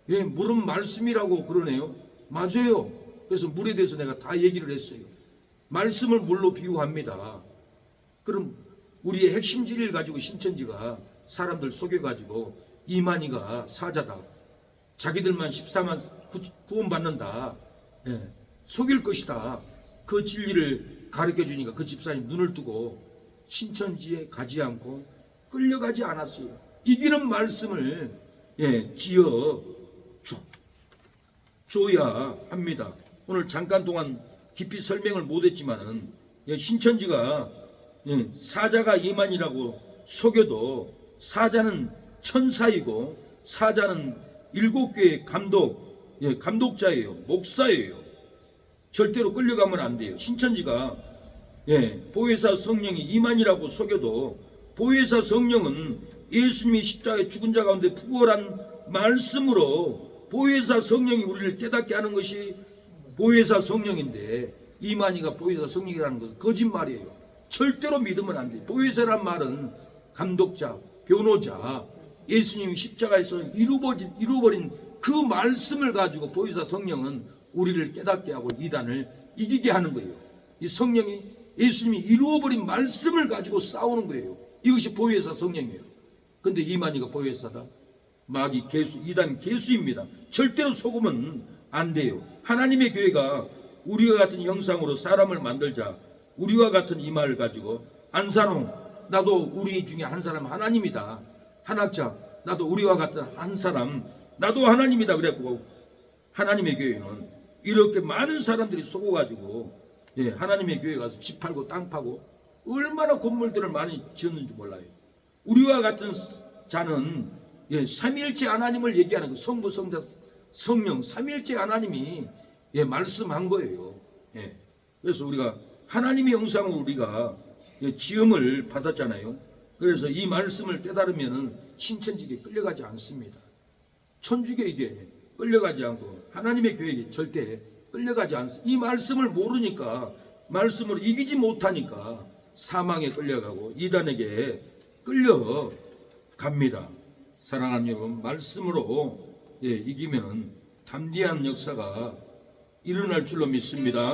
물은 말씀이라고 그러네요. 맞아요. 그래서 물에 대해서 내가 다 얘기를 했어요. 말씀을 물로 비유합니다. 그럼 우리의 핵심 진리를 가지고 신천지가 사람들 속여가지고 이만희가 사자다. 자기들만 14만 구원받는다. 속일 것이다. 그 진리를 가르쳐주니까 그 집사님 눈을 뜨고 신천지에 가지 않고 끌려가지 않았어요. 이기는 말씀을 지어 줘야 합니다. 오늘 잠깐 동안 깊이 설명을 못했지만은 신천지가 사자가 이만이라고 속여도 사자는 천사이고 사자는 7교의 감독자예요. 목사예요. 절대로 끌려가면 안 돼요. 신천지가 보혜사 성령이 이만이라고 속여도 보혜사 성령은 예수님이 십자가에 죽은 자 가운데 부활한 말씀으로 보혜사 성령이 우리를 깨닫게 하는 것이 보혜사 성령인데, 이만희가 보혜사 성령이라는 것은 거짓말이에요. 절대로 믿으면 안 돼요. 보혜사란 말은 감독자, 변호자, 예수님이 십자가에서 이루어버린 그 말씀을 가지고 보혜사 성령은 우리를 깨닫게 하고 이단을 이기게 하는 거예요. 이 성령이 예수님이 이루어버린 말씀을 가지고 싸우는 거예요. 이것이 보혜사 성령이에요. 근데 이만희가 보혜사다? 마귀 개수, 이단 개수입니다. 절대로 속으면 안 돼요. 하나님의 교회가 우리와 같은 형상으로 사람을 만들자, 우리와 같은 이 말을 가지고 안사롱, 나도 우리 중에 한 사람 하나님이다. 한학자, 나도 우리와 같은 한 사람, 나도 하나님이다. 그랬고 하나님의 교회는 이렇게 많은 사람들이 속어가지고 하나님의 교회 가서 집 팔고 땅 파고 얼마나 건물들을 많이 지었는지 몰라요. 우리와 같은 자는 삼위일체 하나님을 얘기하는 거, 성부, 성자, 성령 삼위일체 하나님이 말씀한 거예요. 그래서 우리가 하나님의 형상으로 우리가 지음을 받았잖아요. 그래서 이 말씀을 깨달으면 신천지에 끌려가지 않습니다. 천주교에게 끌려가지 않고 하나님의 교회에 절대 끌려가지 않습니다. 이 말씀을 모르니까, 말씀을 이기지 못하니까 사망에 끌려가고 이단에게 끌려갑니다. 사랑하는 여러분, 말씀으로 이기면 담대한 역사가 일어날 줄로 믿습니다.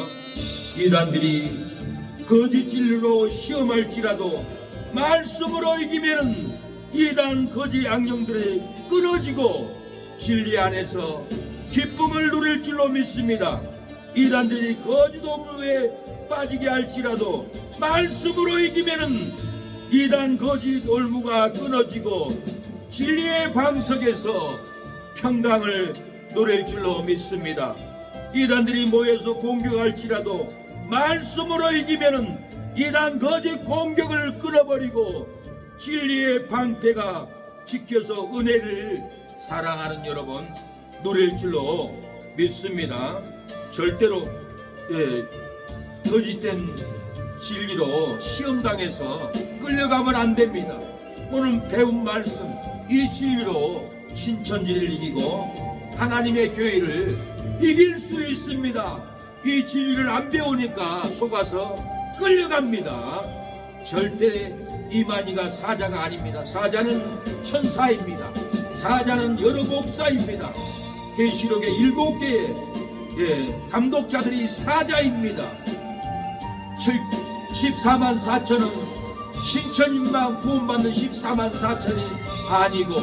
이단들이 거짓 진리로 시험할지라도 말씀으로 이기면 이단 거짓 악령들이 끊어지고 진리 안에서 기쁨을 누릴 줄로 믿습니다. 이단들이 거짓 올무에 빠지게 할지라도 말씀으로 이기면 이단 거짓 올무가 끊어지고 진리의 방석에서 평강을 누릴 줄로 믿습니다. 이단들이 모여서 공격할지라도 말씀으로 이기면 이단 거짓 공격을 끊어버리고 진리의 방패가 지켜서 은혜를 사랑하는 여러분 누릴 줄로 믿습니다. 절대로 거짓된 진리로 시험당해서 끌려가면 안 됩니다. 오늘 배운 말씀, 이 진리로 신천지를 이기고 하나님의 교회를 이길 수 있습니다. 이 진리를 안 배우니까 속아서 끌려갑니다. 절대 이만희가 사자가 아닙니다. 사자는 천사입니다. 사자는 여러 목사입니다. 계시록의 7개의 감독자들이 사자입니다. 14만 4천은 신천인만 구원받는 14만 4천이 아니고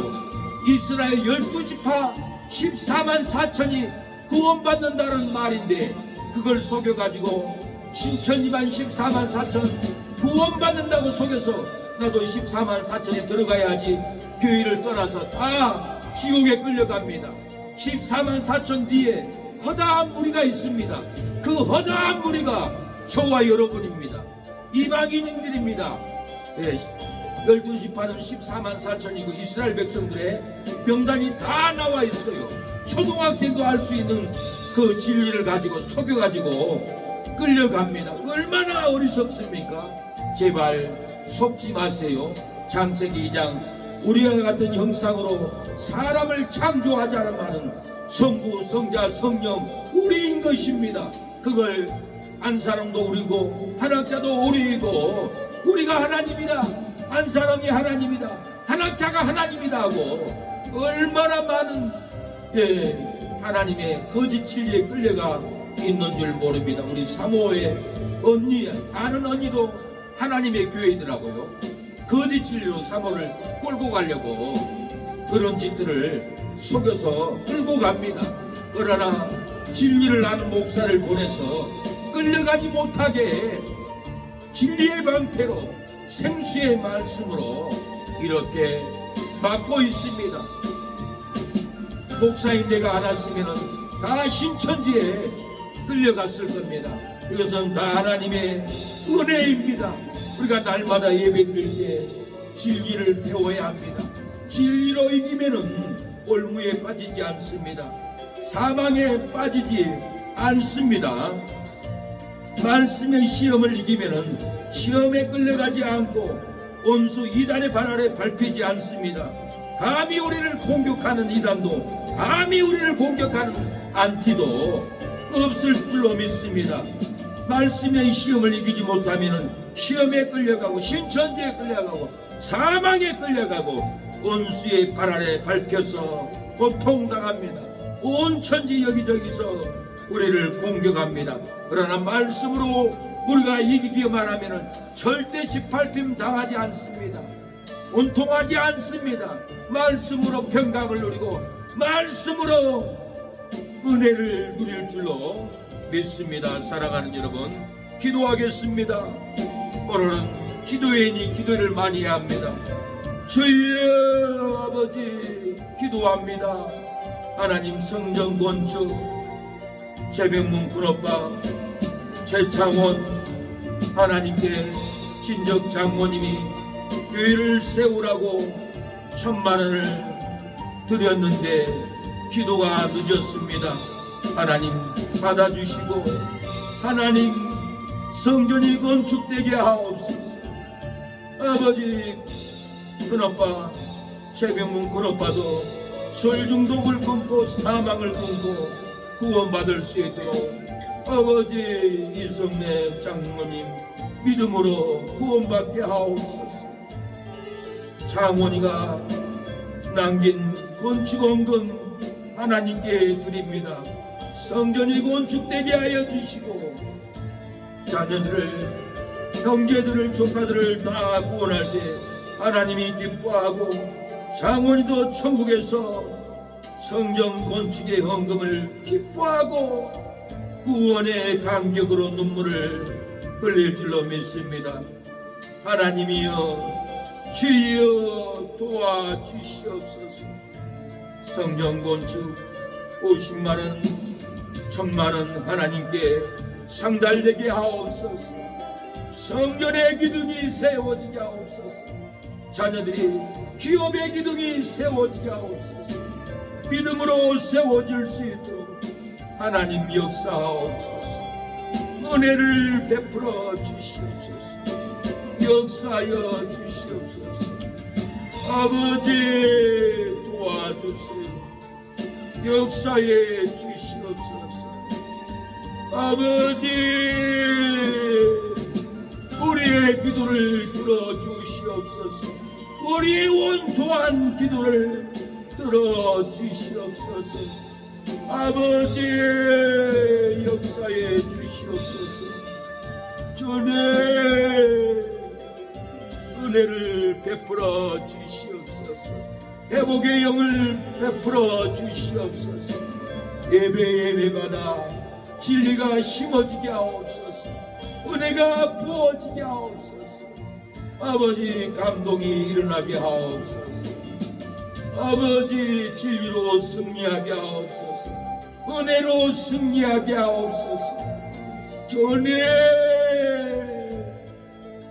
이스라엘 12지파 14만 4천이 구원받는다는 말인데, 그걸 속여가지고 신천지만 14만 4천 구원받는다고 속여서 나도 14만 4천에 들어가야지 교회를 떠나서 다 지옥에 끌려갑니다. 14만 4천 뒤에 허다한 무리가 있습니다. 그 허다한 무리가 저와 여러분입니다. 이방인들입니다. 12지파는 14만 4천이고 이스라엘 백성들의 명단이 다 나와 있어요. 초등학생도 알 수 있는 그 진리를 가지고 속여가지고 끌려갑니다. 얼마나 어리석습니까? 제발 속지 마세요. 창세기 2장 우리와 같은 형상으로 사람을 창조하자는 성부, 성자, 성령 우리인 것입니다. 그걸 안사람도 우리고 한학자도 우리이고 우리가 하나님이다, 안사람이 하나님이다, 한학자가 하나님이다 하고 얼마나 많은 하나님의 거짓 진리에 끌려가 있는 줄 모릅니다. 우리 사모의 언니, 아는 언니도 하나님의 교회이더라고요. 거짓 진리로 사모를 끌고 가려고 그런 짓들을 속여서 끌고 갑니다. 그러나 진리를 아는 목사를 보내서 끌려가지 못하게 진리의 방패로 생수의 말씀으로 이렇게 막고 있습니다. 목사인 내가 안 왔으면 다 신천지에 끌려갔을 겁니다. 이것은 다 하나님의 은혜입니다. 우리가 날마다 예배드릴 때 진리를 배워야 합니다. 진리로 이기면은 올무에 빠지지 않습니다. 사망에 빠지지 않습니다. 말씀의 시험을 이기면은 시험에 끌려가지 않고 온수 이단의 발 아래 밟히지 않습니다. 감히 우리를 공격하는 이단도, 감히 우리를 공격하는 안티도 없을 줄로 믿습니다. 말씀의 시험을 이기지 못하면 시험에 끌려가고 신천지에 끌려가고 사망에 끌려가고 온수의 발 아래 밟혀서 고통당합니다. 온 천지 여기저기서 우리를 공격합니다. 그러나 말씀으로 우리가 이기기만 하면 절대 짓밟힘 당하지 않습니다. 온통하지 않습니다. 말씀으로 평강을 누리고 말씀으로 은혜를 누릴 줄로 믿습니다. 사랑하는 여러분, 기도하겠습니다. 오늘은 기도인이 기도를 많이 해야 합니다. 주여 아버지 기도합니다. 하나님 성전 건축 최병문 큰오빠 최창원 하나님께 친정 장모님이 교회를 세우라고 1,000,000원을 드렸는데 기도가 늦었습니다. 하나님 받아주시고 하나님 성전이 건축되게 하옵소서. 아버지 큰오빠 최병문 큰오빠도 술 중독을 끊고 사망을 끊고 구원받을 수 있도록 아버지 이성래 장모님 믿음으로 구원받게 하옵소서. 장원이가 남긴 건축원금 하나님께 드립니다. 성전이 건축되게 하여 주시고 자녀들을 형제들을 조카들을 다 구원할 때 하나님이 기뻐하고 장원이도 천국에서 성전 건축의 헌금을 기뻐하고 구원의 감격으로 눈물을 흘릴 줄로 믿습니다. 하나님이여 주여 도와주시옵소서. 성전 건축 50만원 1,000만원 하나님께 상달되게 하옵소서. 성전의 기둥이 세워지게 하옵소서. 자녀들이 기업의 기둥이 세워지게 하옵소서. 믿음으로 세워질 수 있도록 하나님 역사하옵소서. 은혜를 베풀어 주시옵소서. 역사하여 주시옵소서. 아버지 도와주세요. 역사해 주시옵소서. 아버지 우리의 기도를 들어주시옵소서. 우리의 원통한 기도를 들어주시옵소서. 아버지 역사해 주시옵소서. 주의 은혜를 베풀어 주시옵소서. 회복의 영을 베풀어 주시옵소서. 예배마다 진리가 심어지게 하옵소서. 은혜가 부어지게 하옵소서. 아버지 감동이 일어나게 하옵소서. 아버지 진리로 승리하게 하옵소서. 은혜로 승리하게 하옵소서. 주님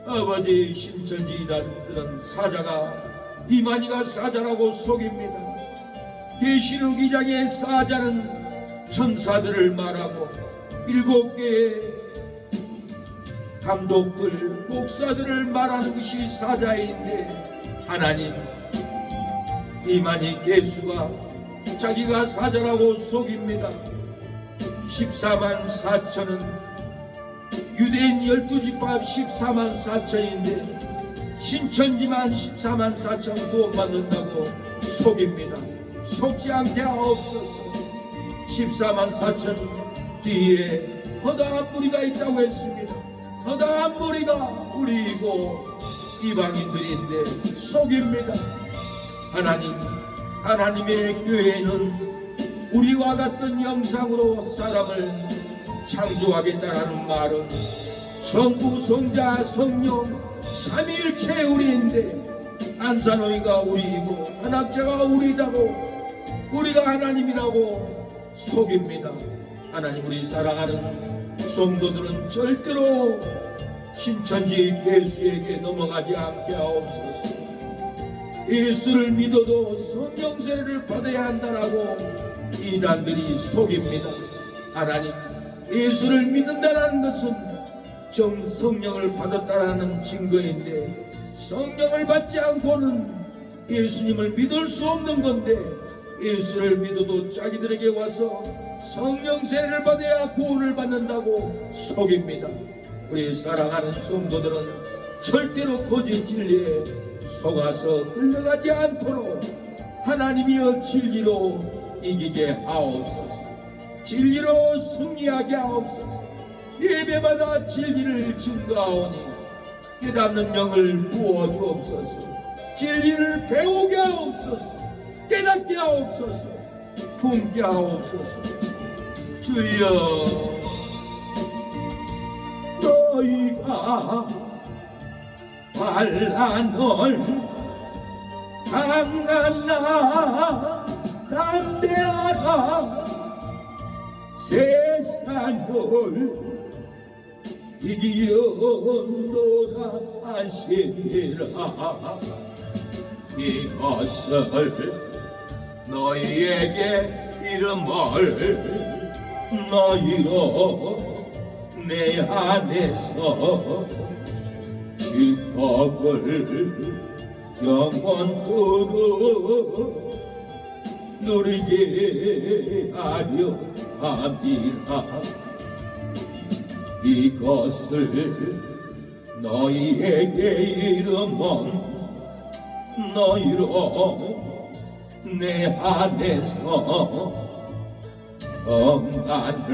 아버지 신천지 이단들은 사자가 이만희가 사자라고 속입니다. 계시록 2장의 사자는 천사들을 말하고 7개의 감독들 목사들을 말하는 것이 사자인데 하나님 이만희 개수가 자기가 사자라고 속입니다. 144,000은 유대인 12지파 144,000인데 신천지만 144,000 구원받는다고 속입니다. 속지 않게 하옵소서. 144,000 뒤에 허다한 무리가 있다고 했습니다. 허다한 무리가 우리이고 이방인들인데 속입니다. 하나님의 교회는 우리와 같은 형상으로 사람을 창조하겠다라는 말은 성부, 성자, 성령 삼위일체 우리인데 안산호이가 우리이고 한학자가 우리다고 우리가 하나님이라고 속입니다. 하나님 우리 사랑하는 성도들은 절대로 신천지 괴수에게 넘어가지 않게 하옵소서. 예수를 믿어도 성령 세례를 받아야 한다라고 이단들이 속입니다. 하나님 예수를 믿는다는 것은 성령을 받았다라는 증거인데 성령을 받지 않고는 예수님을 믿을 수 없는 건데, 예수를 믿어도 자기들에게 와서 성령 세례를 받아야 구원을 받는다고 속입니다. 우리 사랑하는 성도들은 절대로 거짓 진리에 속아서 끌려가지 않도록 하나님이여 진리로 이기게 하옵소서. 진리로 승리하게 하옵소서. 예배마다 진리를 증거하오니 깨닫는 영을 부어주옵소서. 진리를 배우게 하옵소서. 깨닫게 하옵소서. 품게 하옵소서. 주여, 너희가 환난을 당하나 담대하라. 세상을 이기려노라 하시니라. 이것을 너희에게 이름을 너희로 내 안에서 축복을 영원토록 누리게 하려 함이라. 이것을 너희에게 이름은 너희로 내 안에서 평안을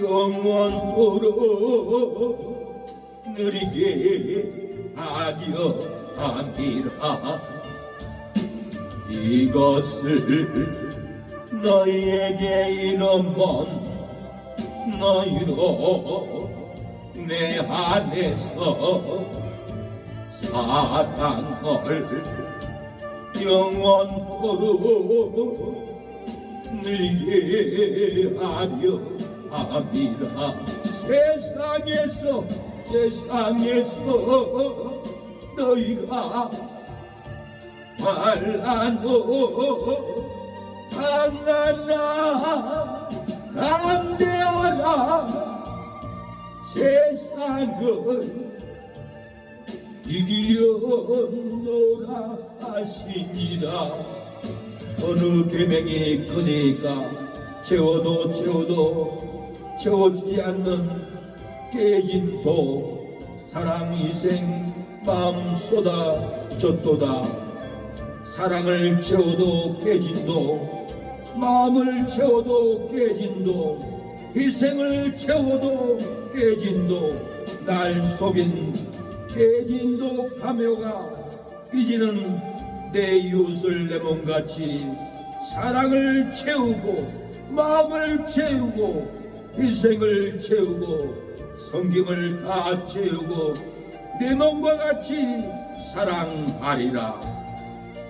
영원토록 누리게 하려 함이라. 이것을 너희에게 이름은 너희로 내 안에서 사랑을 영원토록 늘게 하려 함이라. 세상에서 너희가 환난을 당하나 담대하라. 세상을 이기려노라 하시니라. 어느 계명이 크니까 채워도 채워지지 않는 깨진 도, 사랑 희생 마음 쏟아졌도다. 사랑을 채워도 깨진 도, 마음을 채워도 깨진 도, 희생을 채워도 깨진 도, 날 속인 깨진 도 파묘가 이제는 내 이웃을 내 몸같이 사랑을 채우고 마음을 채우고 희생을 채우고 섬김을 다 채우고 내 몸과 같이 사랑하리라.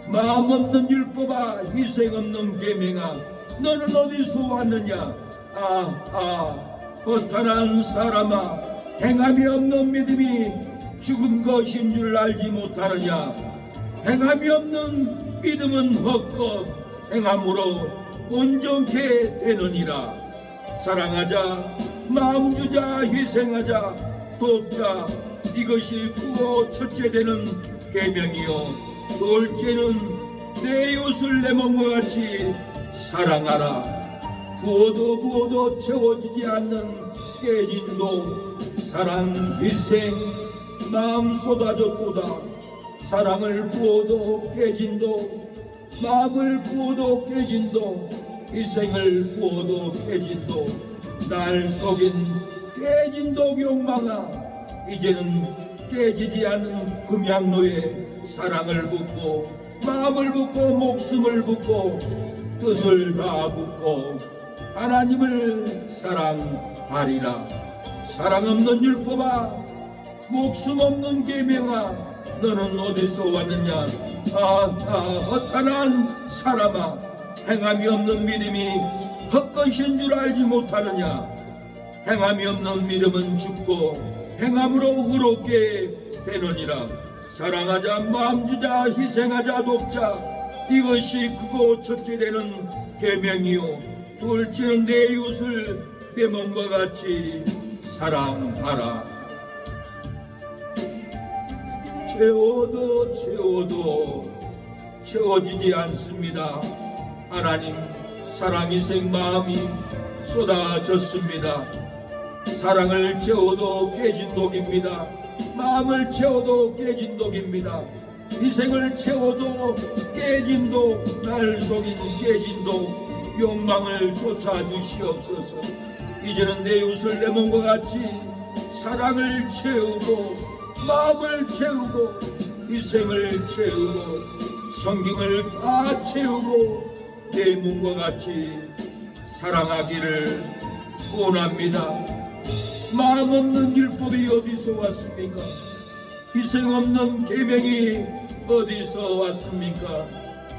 마음 없는 율법아, 희생 없는 계명아, 너는 어디서 왔느냐? 허탄한 사람아, 행함이 없는 믿음이 죽은 것인 줄 알지 못하느냐? 행함이 없는 믿음은 헛것, 행함으로 온전케 되느니라. 사랑하자, 마음 주자, 희생하자, 돕자. 이것이 크고 첫째 되는 계명이요, 둘째는 내 이웃을 내 몸과 같이 사랑하라. 부어도 채워지지 않는 깨진도, 사랑 희생 마음 쏟아졌도다. 사랑을 부어도 깨진도, 마음을 부어도 깨진도, 희생을 부어도 깨진도, 날 속인 깨진도 욕망아, 이제는 깨지지 않는 금양로에 사랑을 붓고 마음을 붓고 목숨을 붓고 뜻을 다 붓고 하나님을 사랑하리라. 사랑 없는 율법아, 목숨 없는 계명아, 너는 어디서 왔느냐? 허탄한 사람아, 행함이 없는 믿음이 헛것인 줄 알지 못하느냐? 행함이 없는 믿음은 죽고 행함으로 의롭게 되느니라. 사랑하자, 마음 주자, 희생하자, 돕자. 이것이 크고 첫째 되는 계명이요, 둘째는 내 이웃을 내 몸과 같이 사랑하라. 채워도 채워지지 않습니다. 하나님 사랑이생 마음이 쏟아졌습니다. 사랑을 채워도 깨진 독입니다. 마음을 채워도 깨진 독입니다. 희생을 채워도 깨진 독, 날 속인 깨진 독, 욕망을 쫓아주시옵소서. 이제는 내 이웃을 내 몸과 같이 사랑을 채우고 마음을 채우고 희생을 채우고 성경을 다 채우고 내 몸과 같이 사랑하기를 원합니다. 마음 없는 율법이 어디서 왔습니까? 희생 없는 계명이 어디서 왔습니까?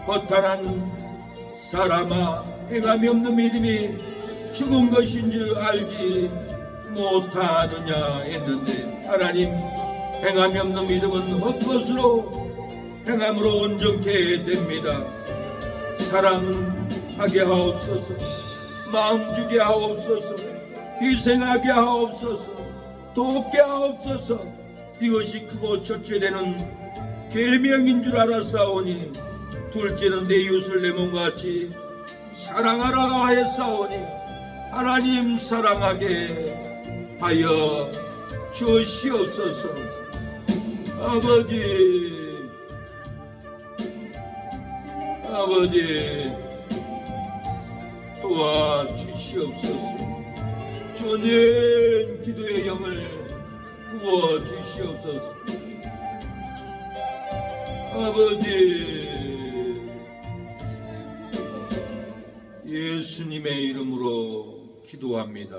허탄한 사람아, 행함이 없는 믿음이 죽은 것인 줄 알지 못하느냐 했는데, 하나님 행함이 없는 믿음은 헛것으로 행함으로 온전케 됩니다. 사랑하게 하옵소서. 마음 주게 하옵소서. 희생하게 하옵소서. 돕게 하옵소서. 이것이 크고 첫째 되는 계명인 줄 알았사오니, 둘째는 내 이웃을 내 몸과 같이 사랑하라 하였사오니, 하나님 사랑하게 하여 주시옵소서. 아버지 도와주시옵소서. 전연 기도의 영을 부어주시옵소서. 아버지, 예수님의 이름으로 기도합니다.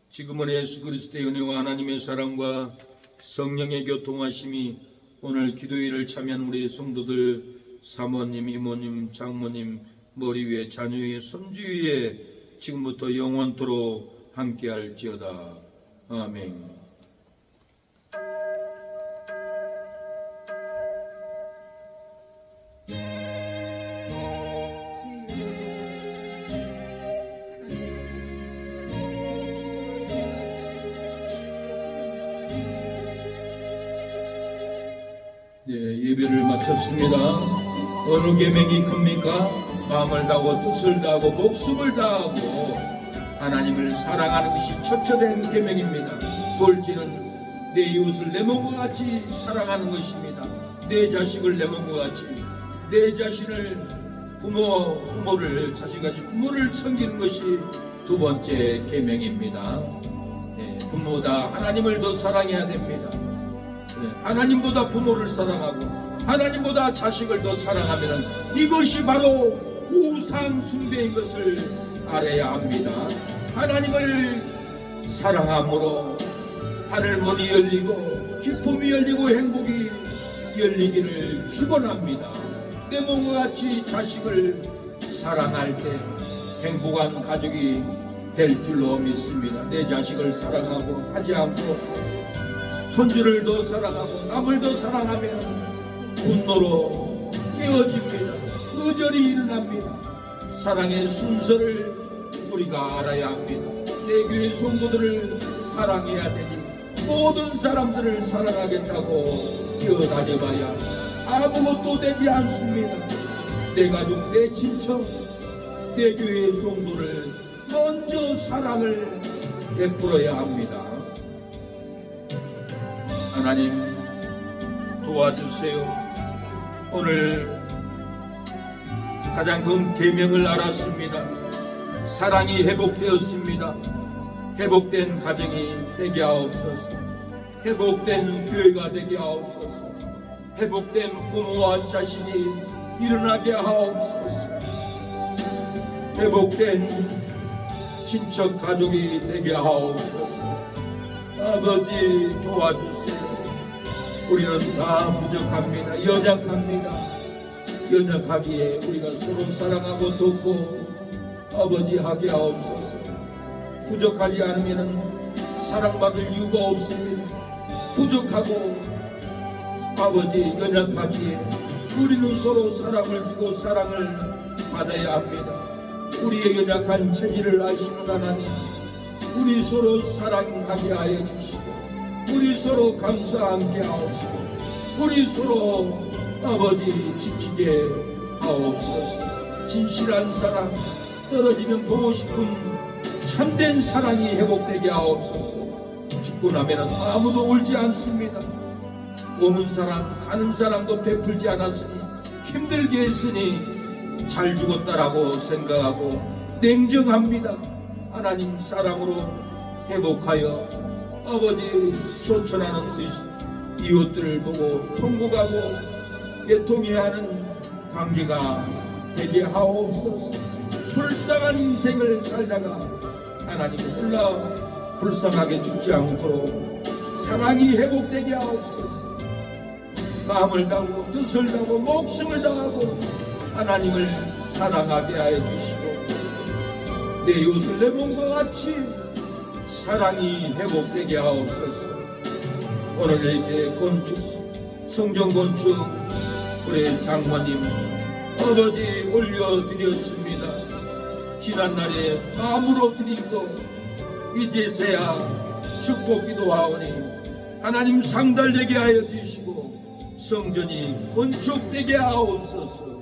지금은 예수 그리스도의 은혜와 하나님의 사랑과 성령의 교통하심이 오늘 기도회를 참여한 우리 성도들, 사모님, 이모님, 장모님 머리 위에, 자녀 위에, 손주 위에 지금부터 영원토록 함께할지어다. 아멘. 예배를 마쳤습니다. 어느 계명이 큽니까? 마음을 다하고 뜻을 다하고 목숨을 다하고 하나님을 사랑하는 것이 첫째된 계명입니다. 둘째는 내 이웃을 내 몸과 같이 사랑하는 것입니다. 내 자식을 내 몸과 같이, 내 자신을 부모를 자식같이 부모를 섬기는 것이 두 번째 계명입니다. 부모보다 하나님을 더 사랑해야 됩니다. 하나님보다 부모를 사랑하고 하나님보다 자식을 더 사랑하면 이것이 바로 우상 숭배인 것을 알아야 합니다. 하나님을 사랑함으로 하늘문이 열리고 기쁨이 열리고 행복이 열리기를 축원합니다. 내 몸과 같이 자식을 사랑할 때 행복한 가족이 될 줄로 믿습니다. 내 자식을 사랑하고 하지 않고 손주를 더 사랑하고 남을 더 사랑하면 분노로 깨어집니다. 거절이 일어납니다. 사랑의 순서를 우리가 알아야 합니다. 내 교회 성도들을 사랑해야 되니 모든 사람들을 사랑하겠다고 뛰어다녀봐야 아무것도 되지 않습니다. 내 가족, 내 친척, 내 교회 성도를 먼저 사랑을 베풀어야 합니다. 하나님 도와주세요. 오늘 가장 큰 계명을 알았습니다. 사랑이 회복되었습니다. 회복된 가정이 되게 하옵소서. 회복된 교회가 되게 하옵소서. 회복된 부모와 자식이 일어나게 하옵소서. 회복된 친척 가족이 되게 하옵소서. 아버지 도와주세요. 우리는 다 부족합니다. 연약합니다. 연약하기에 우리가 서로 사랑하고 돕고 아버지 하게 하옵소서. 부족하지 않으면 사랑받을 이유가 없습니다. 부족하고 아버지 연약하기에 우리는 서로 사랑을 주고 사랑을 받아야 합니다. 우리의 연약한 체질을 아시는 하나님, 우리 서로 사랑하게 하여 주시고 우리 서로 감사하게 하옵시고 우리 서로 아버지 지키게 하옵소서. 진실한 사랑, 떨어지면 보고 싶은 참된 사랑이 회복되게 하옵소서. 죽고 나면 아무도 울지 않습니다. 오는 사람 가는 사람도 베풀지 않았으니, 힘들게 했으니 잘 죽었다라고 생각하고 냉정합니다. 하나님 사랑으로 회복하여 아버지 소천하는 우리 이웃들을 보고 통곡하고 애통해야 하는 관계가 되게 하옵소서. 불쌍한 인생을 살다가 하나님 몰라 불쌍하게 죽지 않도록 사랑이 회복되게 하옵소서. 마음을 다하고 뜻을 다하고 목숨을 다하고 하나님을 사랑하게 하여 주시고, 내 이웃을 내 몸과 같이 사랑이 회복되게 하옵소서. 오늘 이렇게 건축, 성전 건축 우리 장모님 아버지 올려드렸습니다. 지난날에 마음으로 드린 것 이제서야 축복기도 하오니 하나님 상달되게 하여 주시고 성전이 건축되게 하옵소서.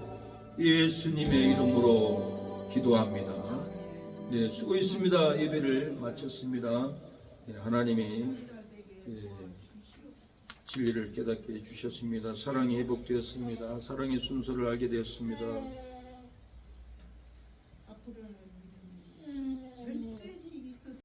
예수님의 이름으로 기도합니다. 네, 수고했습니다. 예배를 마쳤습니다. 네, 하나님이 진리를 깨닫게 해주셨습니다. 사랑이 회복되었습니다. 사랑의 순서를 알게 되었습니다. 앞으로는